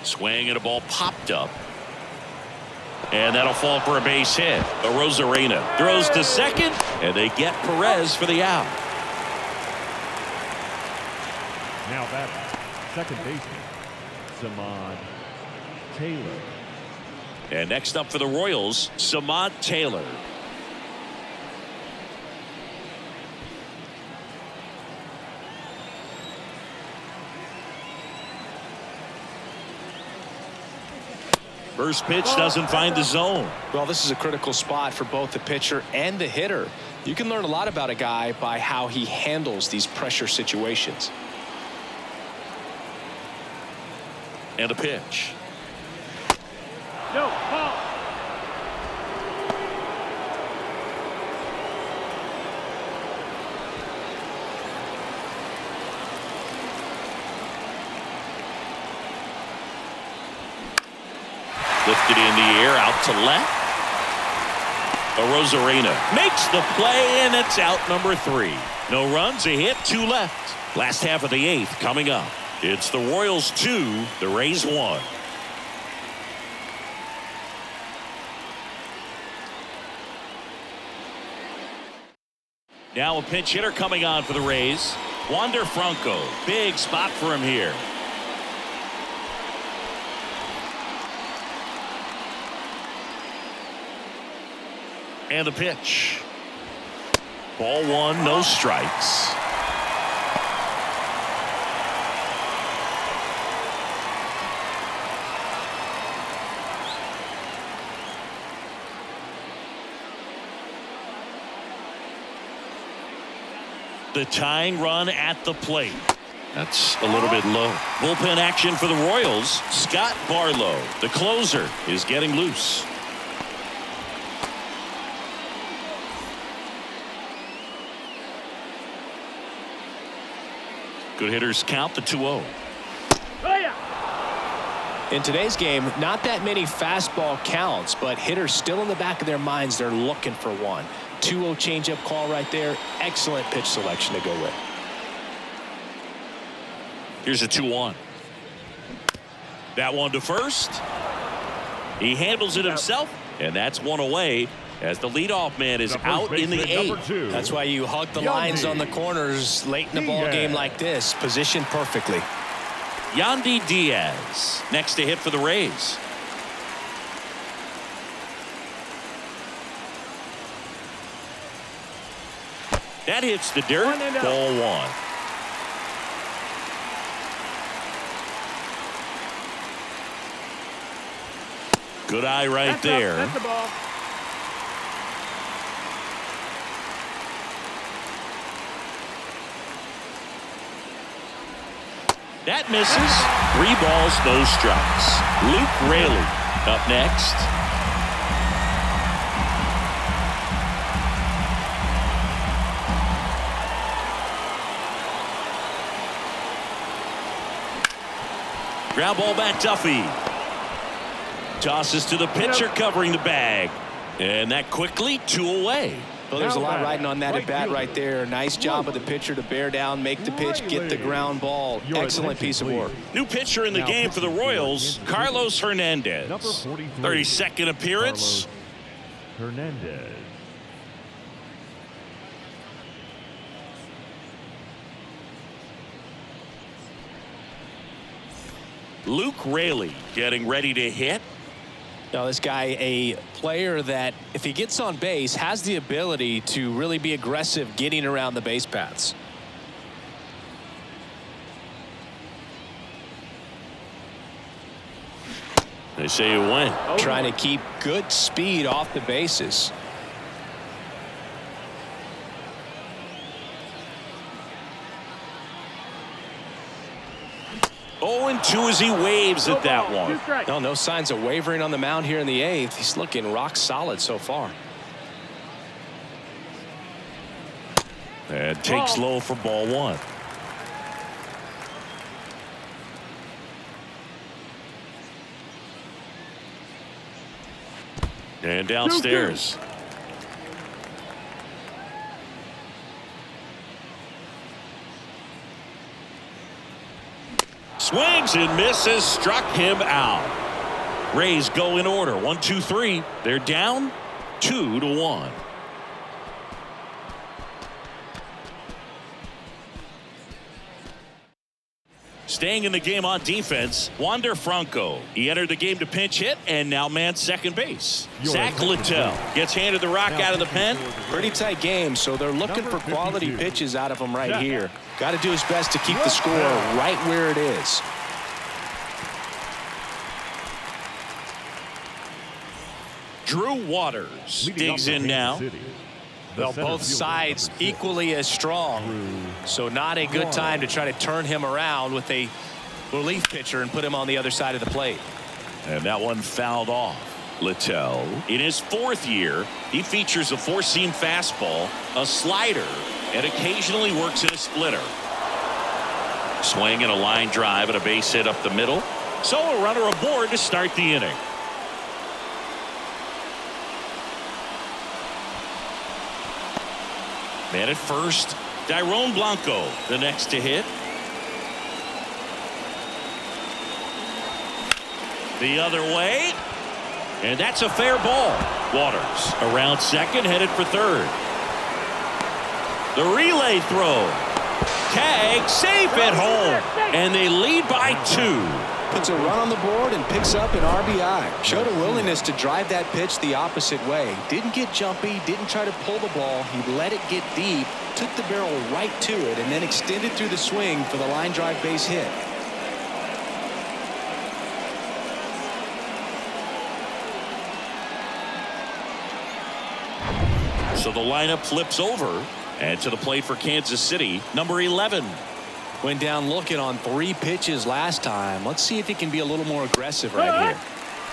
Swing and a ball popped up. And that'll fall for a base hit. Arozarena throws to second, and they get Perez for the out. Now batting, second baseman, Samad Taylor. And next up for the Royals, Samad Taylor. First pitch doesn't find the zone. Well, this is a critical spot for both the pitcher and the hitter. You can learn a lot about a guy by how he handles these pressure situations. And a pitch. No, ball. Lifted in the air, out to left. Arozarena makes the play, and it's out number 3. No runs, a hit, 2 left. Last half of the 8th coming up. It's the Royals 2, the Rays 1. Now a pinch hitter coming on for the Rays. Wander Franco, big spot for him here. And the pitch. Ball 1, no strikes. The tying run at the plate. That's a little bit low. Bullpen action for the Royals. Scott Barlow, the closer, is getting loose. Good hitters count the 2-0. Oh, yeah. In today's game, not that many fastball counts, but hitters still in the back of their minds, they're looking for one. 2-0 changeup call right there. Excellent pitch selection to go with. Here's a 2-1. That one to first. He handles it himself, and that's one away as the leadoff man is out in the 8th. That's why you hug the lines on the corners late in the ball game like this. Positioned perfectly. Yandy Diaz next to hit for the Rays. That hits the dirt. Ball 1. Good eye right there. That's the ball. That misses. 3 balls, no strikes. Luke Raley up next. Ground ball back, Duffy. Tosses to the pitcher covering the bag. And that quickly 2 away. Well, there's a lot riding on that at bat right there. Nice job of the pitcher to bear down, make the pitch, get the ground ball. Excellent piece of work. New pitcher in the game for the Royals, Carlos Hernandez. 32nd appearance. Hernandez. Luke Raley getting ready to hit. Now, this guy, a player that, if he gets on base, has the ability to really be aggressive getting around the base paths. They say it went. Trying to keep good speed off the bases. Oh, and 2 as he waves at that one. No signs of wavering on the mound here in the 8th. He's looking rock solid so far. And takes low for ball 1. And downstairs. Swings and misses, struck him out. Rays go in order. 1, 2, 3. They're down 2-1. Staying in the game on defense, Wander Franco. He entered the game to pinch hit and now mans second base. Zach Littell gets handed the rock out of the pen. Pretty tight game, so they're looking for quality pitches out of him right here. Got to do his best to keep the score right where it is. Drew Waters digs in now. Well, both sides equally as strong, so not a good time to try to turn him around with a relief pitcher and put him on the other side of the plate. And that one fouled off. Littell, in his 4th year, he features a 4-seam fastball, a slider, and occasionally works in a splitter. Swing and a line drive and a base hit up the middle. So a runner aboard to start the inning. Man at first, Dairon Blanco, the next to hit. The other way. And that's a fair ball. Waters around second, headed for third. The relay throw. Tag, safe at home. And they lead by 2. Puts a run on the board and picks up an RBI. Showed a willingness to drive that pitch the opposite way. Didn't get jumpy, didn't try to pull the ball. He let it get deep, took the barrel right to it, and then extended through the swing for the line drive base hit. So the lineup flips over, and to the plate for Kansas City, number 11. Went down looking on 3 pitches last time. Let's see if he can be a little more aggressive right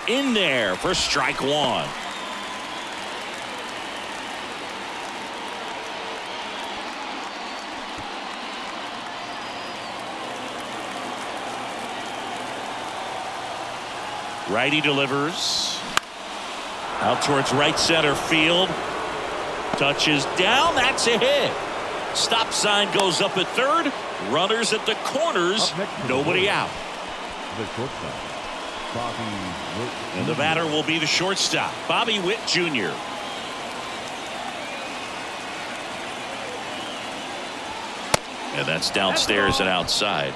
here. In there for strike 1. Righty delivers. Out towards right center field. Touches down. That's a hit. Stop sign goes up at third. Runners at the corners. Nobody out. The shortstop, Bobby Witt. And the batter will be the shortstop, Bobby Witt Jr. And that's downstairs and outside.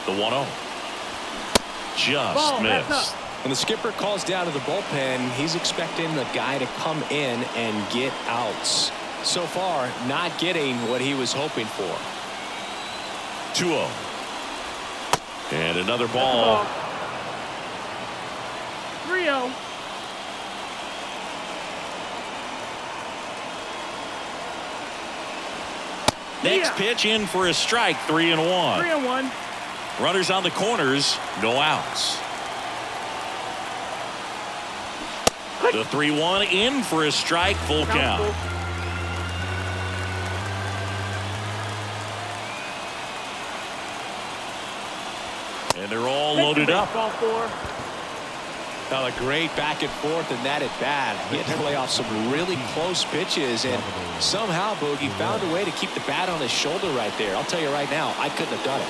The 1-0. Just missed. When the skipper calls down to the bullpen, he's expecting the guy to come in and get outs. So far, not getting what he was hoping for. 2-0. And another ball. 3-0. Next pitch in for a strike. 3-1. 3-1. Runners on the corners, no outs. The 3-1 in for a strike, full count. And they're all loaded up. Now a great back and forth and that at bat. He had to play off some really close pitches, and somehow Boogie found a way to keep the bat on his shoulder right there. I'll tell you right now, I couldn't have done it.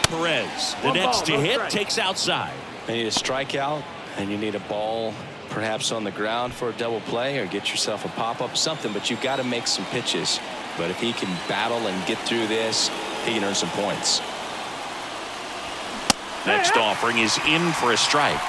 Perez, the next to hit, takes outside. You need a strikeout, and you need a ball perhaps on the ground for a double play, or get yourself a pop-up, something, but you've got to make some pitches. But if he can battle and get through this, he can earn some points. Next offering is in for a strike.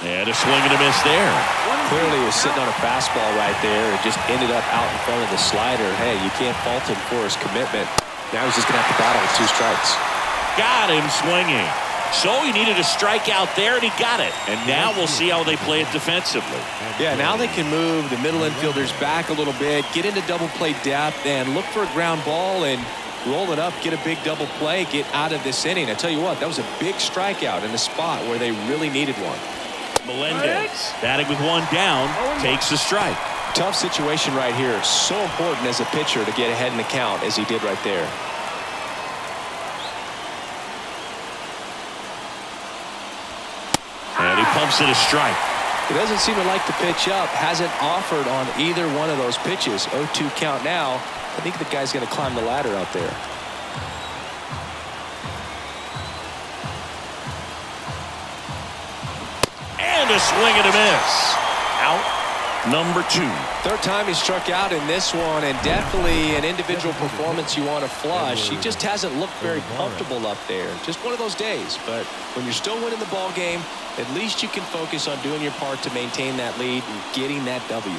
And a swing and a miss there. Clearly he was sitting on a fastball right there. It just ended up out in front of the slider. Hey, you can't fault him for his commitment. Now he's just going to have to battle with 2 strikes. Got him swinging. So he needed a strikeout there, and he got it. And now we'll see how they play it defensively. Yeah, now they can move the middle infielders back a little bit, get into double play depth, and look for a ground ball and roll it up, get a big double play, get out of this inning. I tell you what, that was a big strikeout in a spot where they really needed one. Melendez, batting with 1 down, takes a strike. Tough situation right here. So important as a pitcher to get ahead in the count as he did right there. And he pumps it a strike. He doesn't seem to like the pitch up. Hasn't offered on either one of those pitches. 0-2 count now. I think the guy's going to climb the ladder out there. And a swing and a miss. Out. number 2. Third time he struck out in this one, and definitely an individual performance you want to flush. He just hasn't looked very comfortable up there. Just one of those days. But when you're still winning the ball game, at least you can focus on doing your part to maintain that lead and getting that W.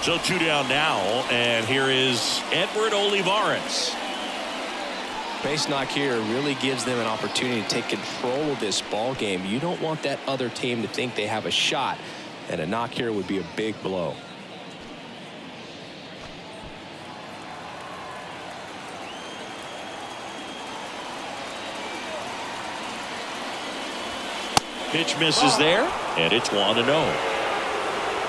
So 2 down now, and here is Edward Olivares. Base knock here really gives them an opportunity to take control of this ball game. You don't want that other team to think they have a shot, and a knock here would be a big blow. Pitch misses there, and it's 1-0.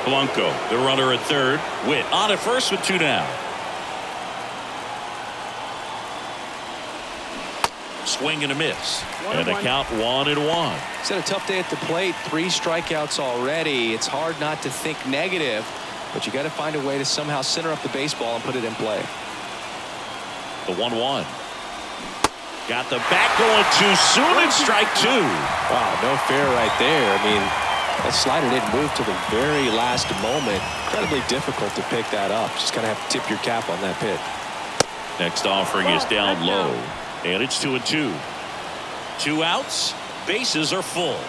Blanco, the runner at third. Witt on at first with 2 down. Swing and a miss. And a count 1-1. He's had a tough day at the plate. 3 strikeouts already. It's hard not to think negative, but you got to find a way to somehow center up the baseball and put it in play. The 1-1. Got the bat going too soon, and strike 2. Wow, no fair right there. I mean, that slider didn't move to the very last moment. Incredibly difficult to pick that up. Just kind of have to tip your cap on that pitch. Next offering is down low, and it's 2-2. 2 outs, bases are full.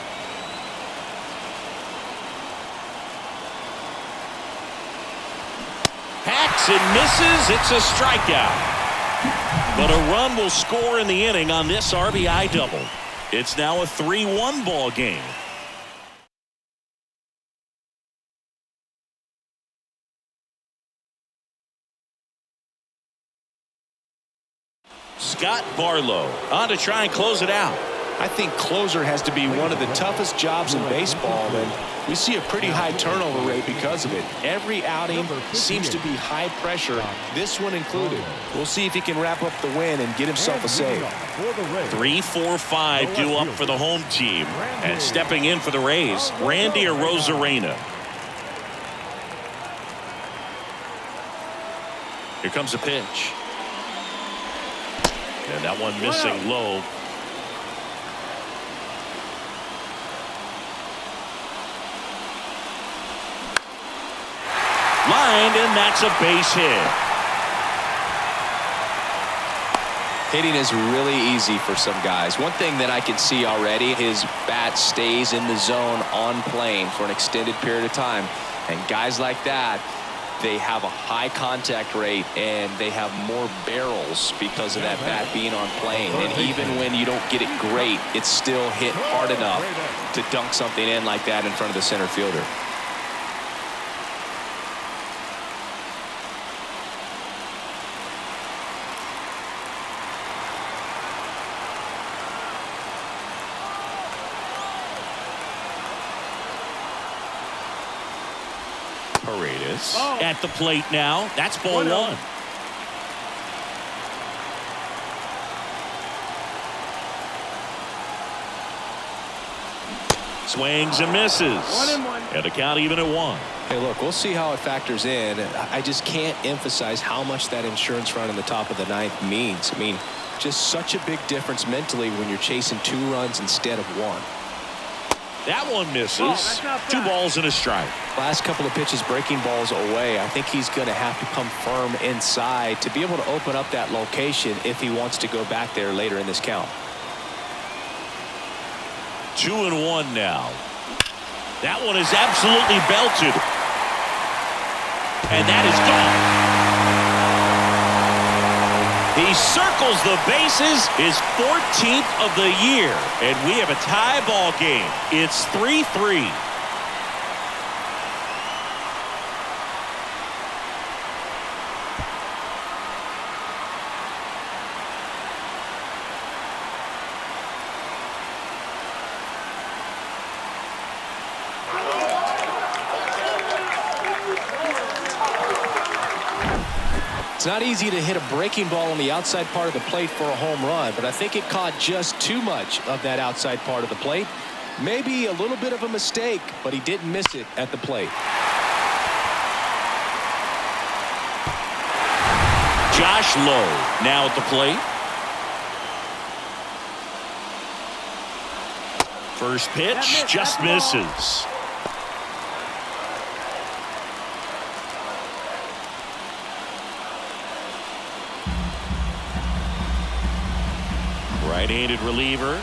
Hacks and misses. It's a strikeout. But a run will score in the inning on this RBI double. It's now a 3-1 ball game. Scott Barlow on to try and close it out. I think closer has to be one of the toughest jobs in baseball, and we see a pretty high turnover rate because of it. Every outing seems to be high pressure, this one included. We'll see if he can wrap up the win and get himself a save. 3, 4, 5 due up for the home team. And stepping in for the Rays, Randy Arozarena. Here comes a pitch. And that one missing low. Lined, and that's a base hit. Hitting is really easy for some guys. One thing that I can see already, his bat stays in the zone on plane for an extended period of time. And guys like that, they have a high contact rate and they have more barrels because of that bat being on plane. And even when you don't get it great, it's still hit hard enough to dunk something in like that in front of the center fielder. Paredes at the plate now. That's ball 1. Swings and misses. 1-1. And a count even at 1. Hey, look, we'll see how it factors in. I just can't emphasize how much that insurance run in the top of the 9th means. I mean, just such a big difference mentally when you're chasing 2 runs instead of 1. That one misses. 2 balls and a strike. Last couple of pitches breaking balls away. I think he's going to have to come firm inside to be able to open up that location if he wants to go back there later in this count. 2-1 now. That one is absolutely belted. And that is gone. He circles the bases, his 14th of the year, and we have a tie ball game. It's 3-3. It's not easy to hit a breaking ball on the outside part of the plate for a home run, but I think it caught just too much of that outside part of the plate. Maybe a little bit of a mistake, but he didn't miss it at the plate. Josh Lowe now at the plate. First pitch just misses. Right-handed reliever.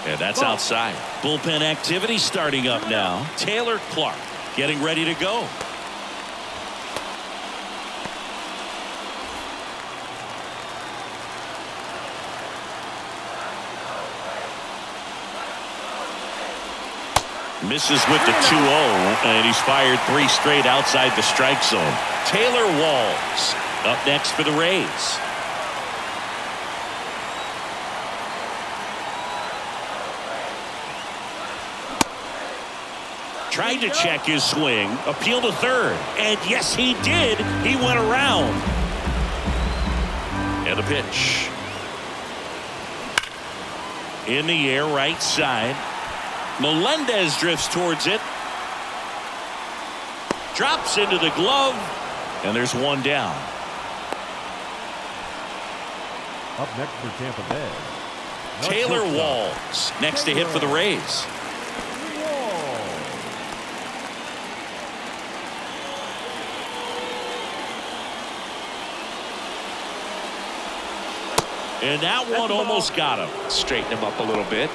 And that's outside. Bullpen activity starting up now. Taylor Clark getting ready to go. Misses with the 2-0, and he's fired 3 straight outside the strike zone. Taylor Walls up next for the Rays. Tried to check his swing, appeal to third, and yes, he did. He went around. And a pitch. In the air, right side. Melendez drifts towards it. Drops into the glove, and there's one down. Up next for Tampa Bay, Taylor Walls next to hit for the Rays. And that one almost got him. Straighten him up a little bit.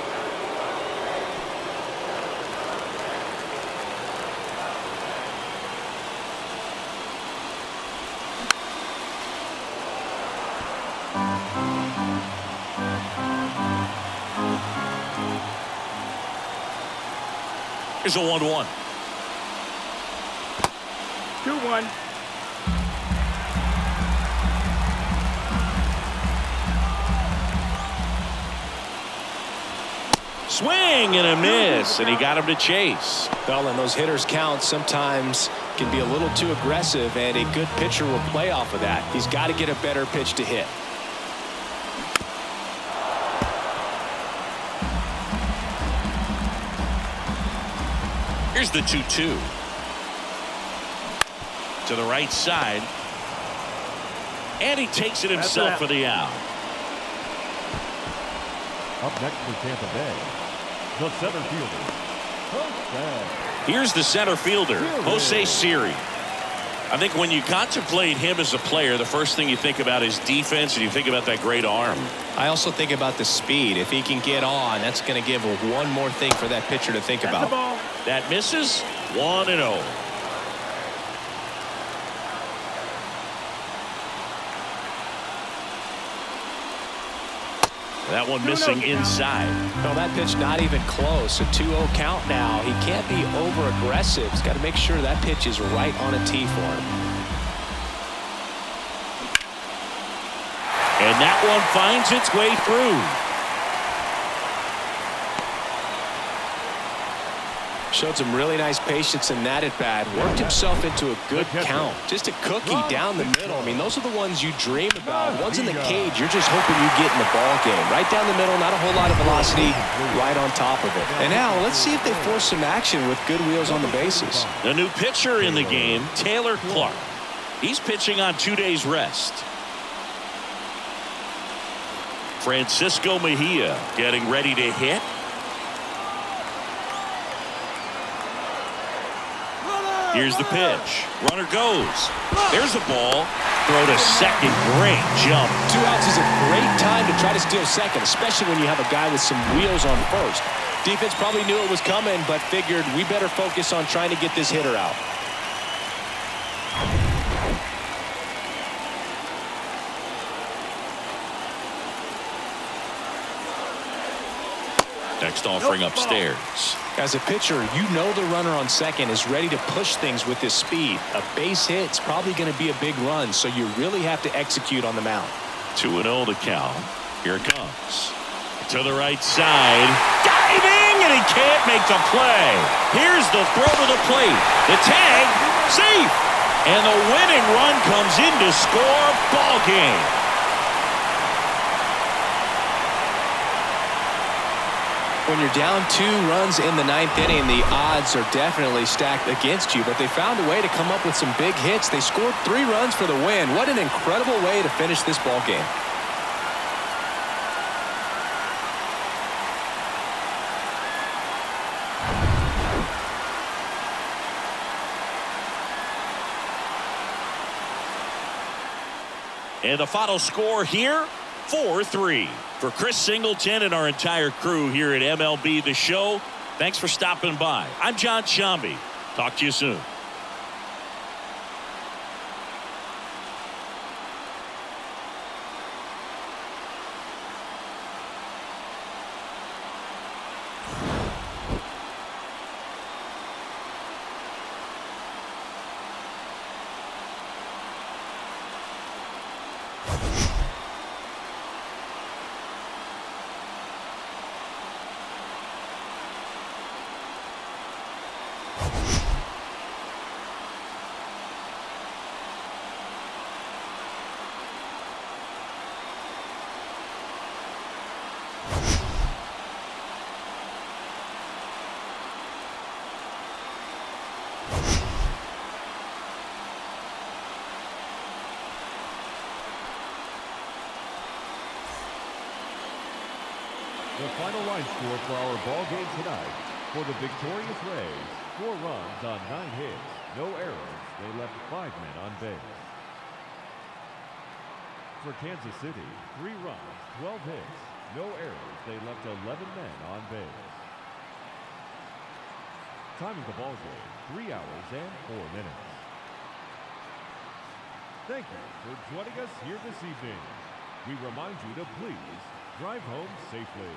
Here's a 1-1. 2-1. Swing and a miss, and he got him to chase. Well, and those hitters count sometimes can be a little too aggressive, and a good pitcher will play off of that. He's got to get a better pitch to hit. Here's the 2-2. To the right side. And he takes it himself for the out. Up next for Tampa Bay, the center fielder, Jose. Here's the center fielder, Jose Siri. I think when you contemplate him as a player, the first thing you think about is defense, and you think about that great arm. I also think about the speed. If he can get on, that's going to give one more thing for that pitcher to think about. That misses. 1-0. That one missing inside. No, that pitch not even close. A 2-0 count now. He can't be over aggressive. He's got to make sure that pitch is right on a tee for him. And that one finds its way through. Showed some really nice patience in that at bat. Worked himself into a good count. Just a cookie down the middle. I mean, those are the ones you dream about. Ones in the cage, you're just hoping you get in the ball game. Right down the middle, not a whole lot of velocity, right on top of it. And now, let's see if they force some action with good wheels on the bases. The new pitcher in the game, Taylor Clark. He's pitching on 2 days rest. Francisco Mejia getting ready to hit. Here's the pitch. Runner goes. There's a ball. Throw to second. Great jump. 2 outs is a great time to try to steal second, especially when you have a guy with some wheels on first. Defense probably knew it was coming, but figured we better focus on trying to get this hitter out. Next offering upstairs. As a pitcher, you know the runner on second is ready to push things with his speed. A base hit's probably going to be a big run, so you really have to execute on the mound. 2-0 to count. Here it comes. To the right side. Diving, and he can't make the play. Here's the throw to the plate. The tag, safe. And the winning run comes in to score. Ball game. When you're down 2 runs in the 9th inning, the odds are definitely stacked against you, but they found a way to come up with some big hits. They scored 3 runs for the win. What an incredible way to finish this ball game. And the final score here, 4-3. For Chris Singleton and our entire crew here at MLB The Show, thanks for stopping by. I'm John Sciambi. Talk to you soon. The final line score for our ball game tonight. For the victorious Rays, 4 runs on 9 hits, no errors. They left 5 men on base. For Kansas City, 3 runs, 12 hits, no errors. They left 11 men on base. Time of the ball game, 3 hours and 4 minutes. Thank you for joining us here this evening. We remind you to please drive home safely.